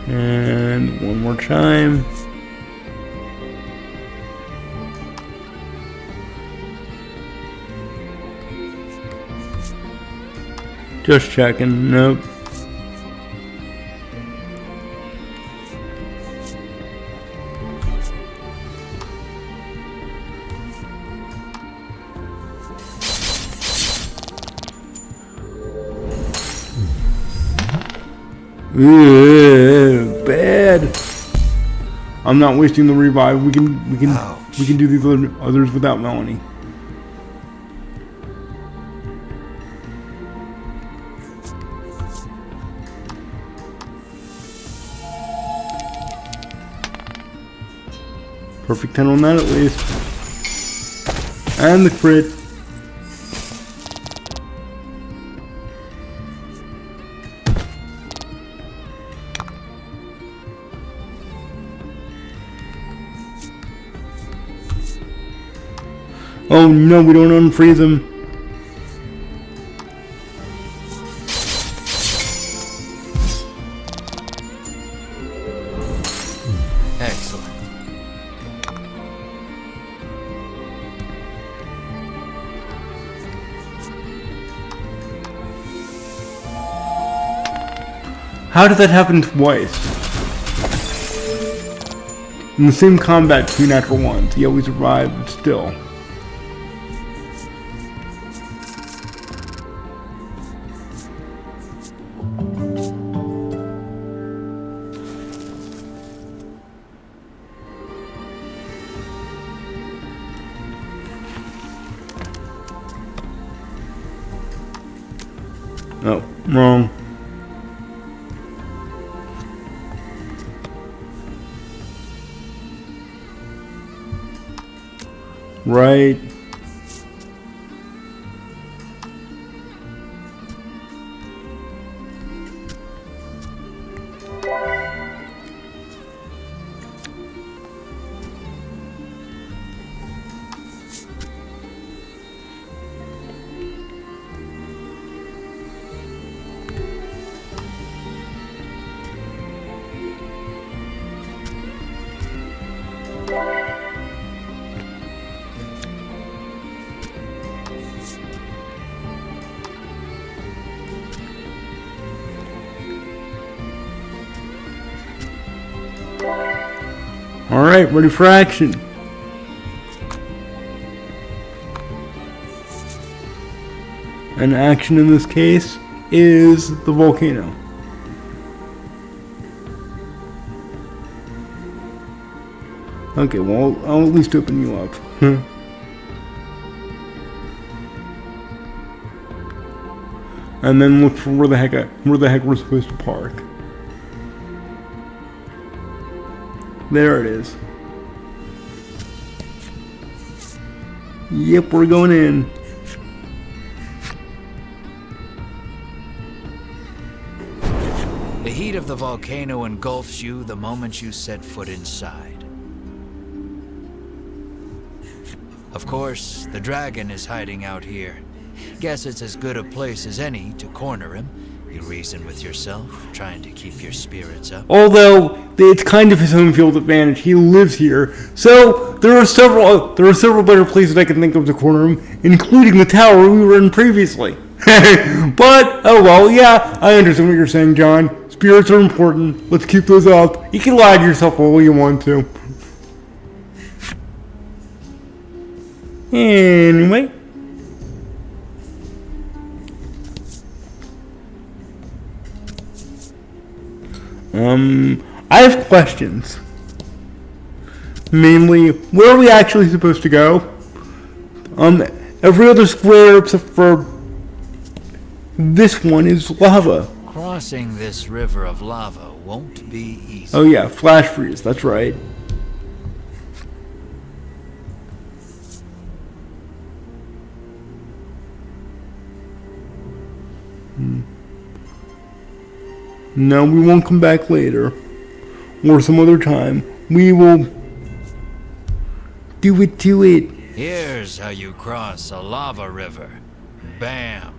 And one more chime. Just checking. Nope. Bad. I'm not wasting the revive. We can do these others without Melanie. Perfect 10 on that at least. And the crit. Oh no, we don't unfreeze him. Excellent. How did that happen twice? In the same combat, two natural ones. He always survived still. Oh, wrong. Right. Alright, ready for action. And action in this case is the volcano. Okay, well, I'll at least open you up. And then look for where the heck we're supposed to park. There it is. Yep, we're going in. The heat of the volcano engulfs you the moment you set foot inside. Of course, the dragon is hiding out here. Guess it's as good a place as any to corner him. You reason with yourself, trying to keep your spirits up. Although it's kind of his home field advantage, he lives here. So there are several better places I can think of to corner him, including the tower we were in previously. But oh well, yeah, I understand what you're saying, John. Spirits are important. Let's keep those up. You can lie to yourself all you want to. Anyway. I have questions. Mainly, where are we actually supposed to go? Every other square except for this one is lava. Crossing this river of lava won't be easy. Oh yeah, flash freeze, that's right. No, we won't come back later. Or some other time. We will do it to it. Here's how you cross a lava river. Bam.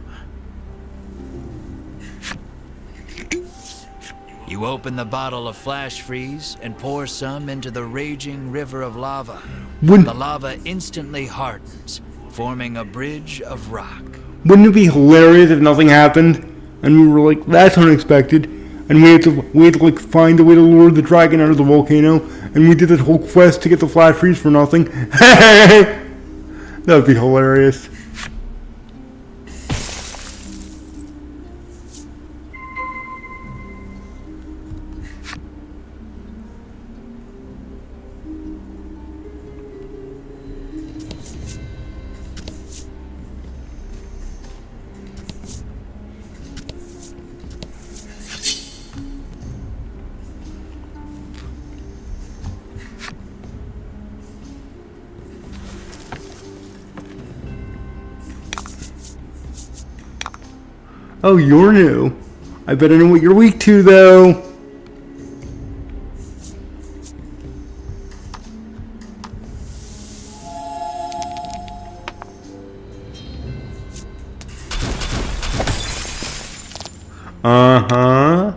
You open the bottle of flash freeze and pour some into the raging river of lava. The lava instantly hardens, forming a bridge of rock. Wouldn't it be hilarious if nothing happened? And we were like, that's unexpected. And we had to like find a way to lure the dragon out of the volcano. And we did that whole quest to get the flash freeze for nothing. That would be hilarious. Oh, you're new. I better know what you're weak to, though. Uh-huh.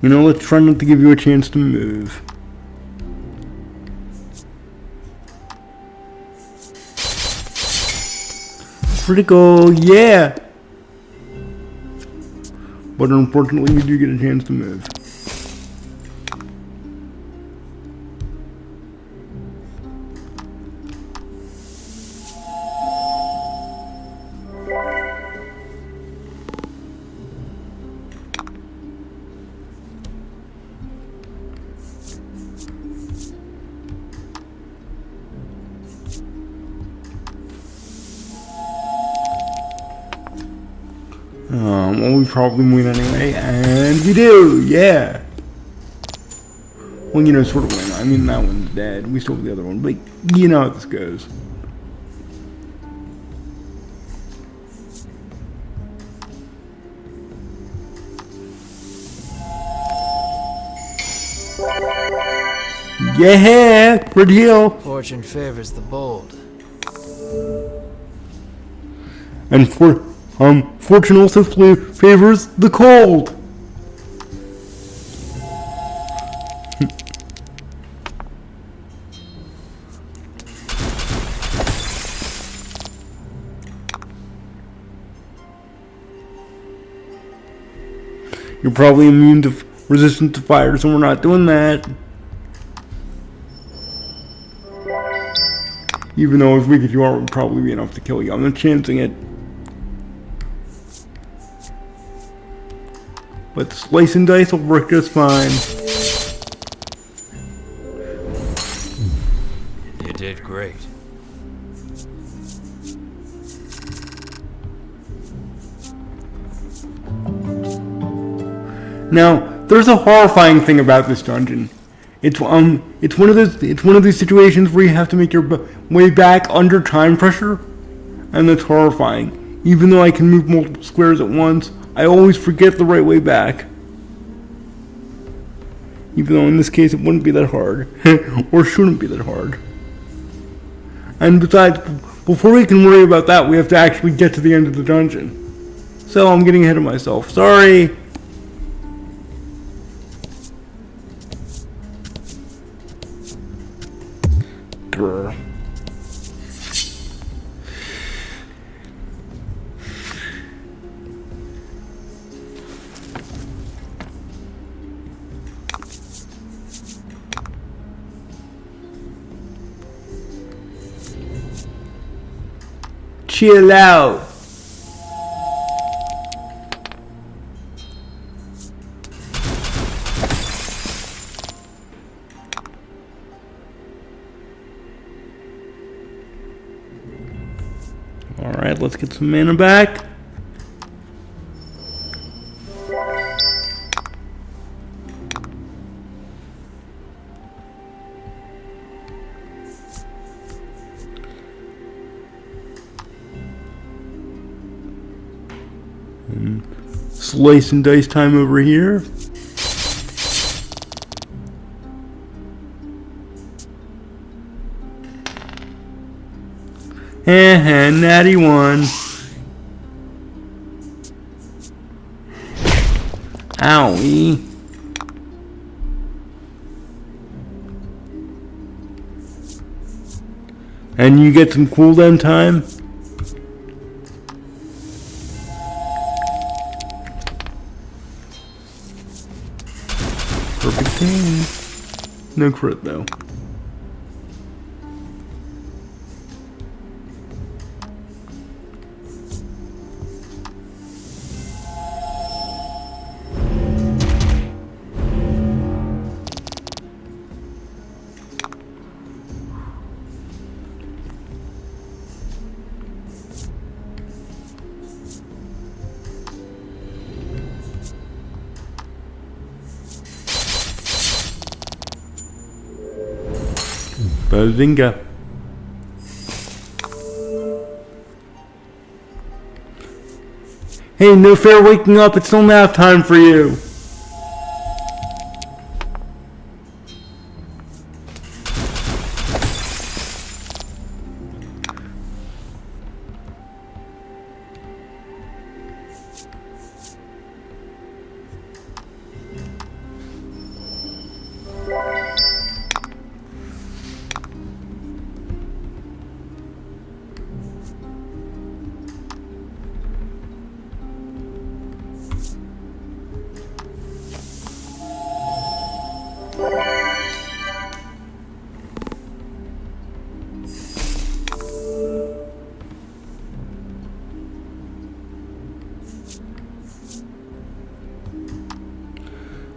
You know, let's try not to give you a chance to move. Critical, yeah! But unfortunately, you do get a chance to move. Well, we probably win anyway, and we do, yeah. Well, you know, sort of win. I mean, that one's dead. We still have the other one, but you know how this goes. Yeah, good deal. Fortune favors the bold. And fortune also favors the cold. You're probably immune to resistant to fire, so we're not doing that. Even though as weak as you are, it would probably be enough to kill you. I'm not chancing it. But the slice and dice will work just fine. You did great. Now, there's a horrifying thing about this dungeon. It's one of these situations where you have to make your way back under time pressure, and that's horrifying. Even though I can move multiple squares at once, I always forget the right way back. Even though in this case it wouldn't be that hard, or shouldn't be that hard. And besides, before we can worry about that, we have to actually get to the end of the dungeon. So I'm getting ahead of myself. Sorry. Grr. chill out. Alright, let's get some mana back. Slice and dice time over here. Natty one. Owie. And you get some cooldown time. Perfect team. No crit though. Bazinga. Hey, no fair waking up. It's still nap time for you.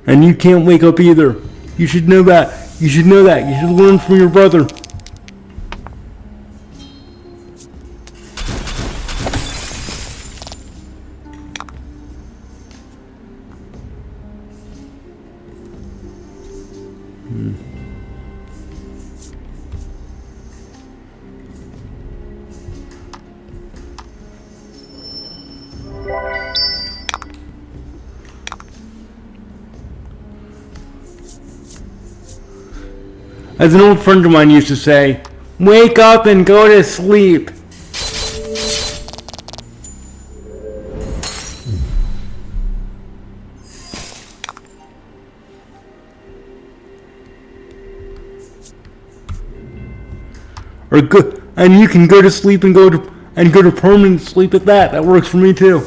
And you can't wake up either. You should know that. You should know that. You should learn from your brother. As an old friend of mine used to say, wake up and go to sleep. Or go, and you can go to sleep and go to permanent sleep at that. That works for me too.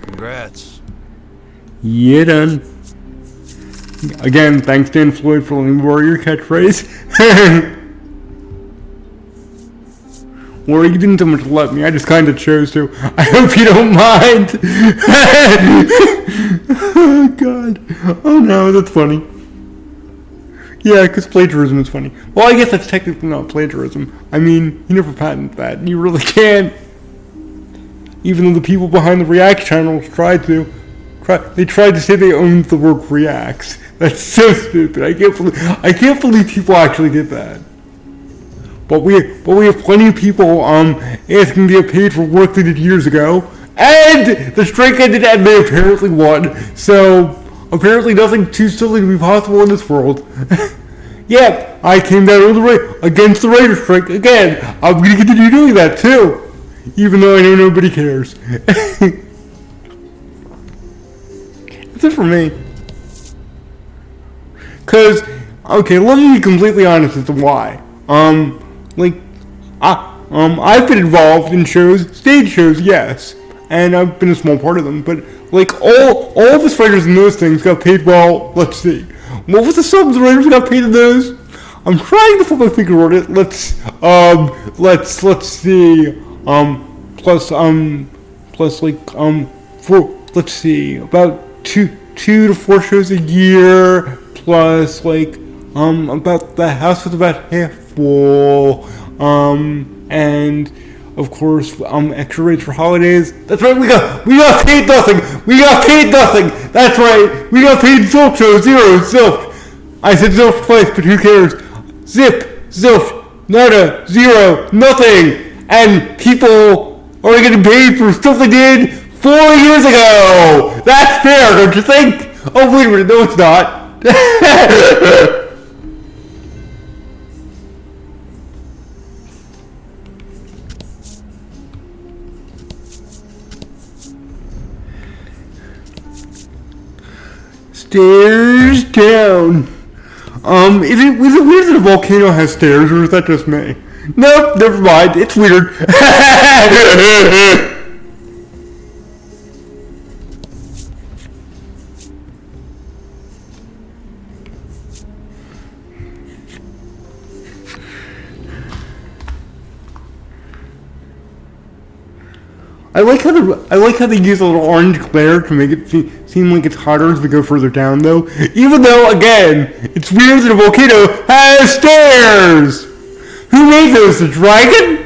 Congrats. Yeah, done. Again, thanks Dan Floyd for letting me borrow your catchphrase. Or you didn't so much let me, I just kind of chose to. I hope you don't mind. Oh god. Oh no, that's funny. Yeah, because plagiarism is funny. Well, I guess that's technically not plagiarism. I mean, you never patent that. You really can't. Even though the people behind the React channels tried to. They tried to say they owned the work Reacts. That's so stupid. I can't believe people actually did that. But we have plenty of people asking to get paid for work they did years ago, and the strike ended and they apparently won. So apparently nothing too silly to be possible in this world. Yeah, I came down against the writer's strike again. I'm gonna continue doing that too, even though I know nobody cares. That's it for me. Cause okay, let me be completely honest as to why. I've been involved in shows, stage shows, yes. and I've been a small part of them. But like all of us writers in those things got paid well. Let's see, what was the subs writers who got paid in those? I'm trying to put my finger on it. Let's see. Plus like let's see, about two to four shows a year. Plus like about the house was about half full. And of course extra rates for holidays. That's right. We got paid nothing. That's right. We got paid zilch show, zero, zilch. I said zilch twice, but who cares? Zip, zilch, nada, zero, nothing. And people are getting paid for stuff they did 4 years ago. That's fair, don't you think? Oh, wait a minute. No, it's not. Stairs down. Was it weird that a volcano has stairs, or is that just me? Nope, never mind. It's weird. I like how they use a little orange glare to make it seem like it's hotter as we go further down, though. Even though, again, it's weird that a volcano has stairs. Who made those? The dragon?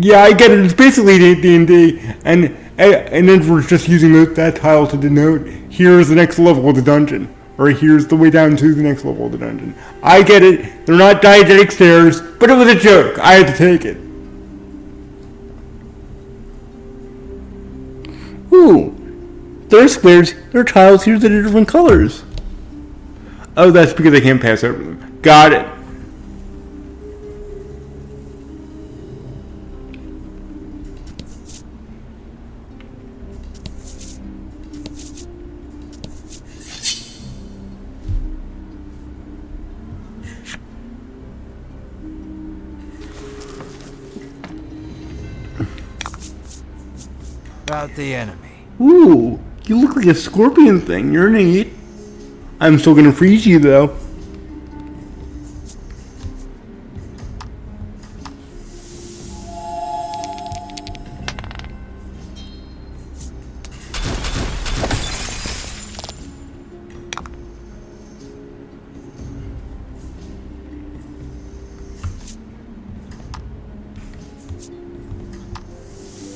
Yeah, I get it. It's basically D&D, and then we're just using that tile to denote here's the next level of the dungeon, or here's the way down to the next level of the dungeon. I get it. They're not diegetic stairs, but it was a joke. I had to take it. Ooh, they're squares, they're tiles here that are different colors. Oh, that's because I can't pass over them. Got it. About the enemy. Ooh, you look like a scorpion thing. You're neat. I'm still gonna freeze you though.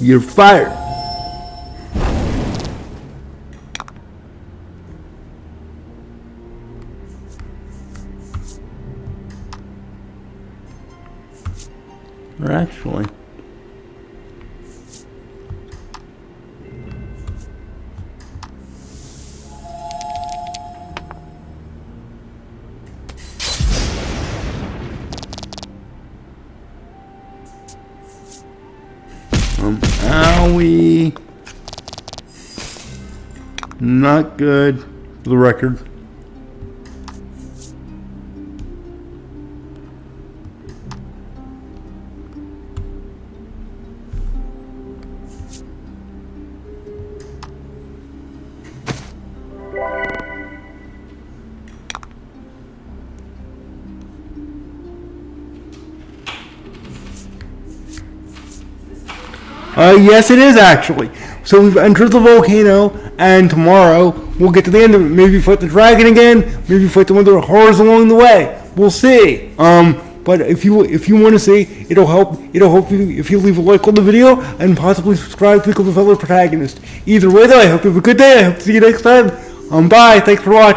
You're fired. Or actually, owie. Not good, for the record. Yes, it is actually. So we've entered the volcano, and tomorrow we'll get to the end of it. Maybe fight the dragon again. Maybe fight some other horrors along the way. We'll see. But if you want to see, it'll help you if you leave a like on the video and possibly subscribe to become a fellow protagonist. Either way, though, I hope you have a good day. I hope to see you next time. Bye. Thanks for watching.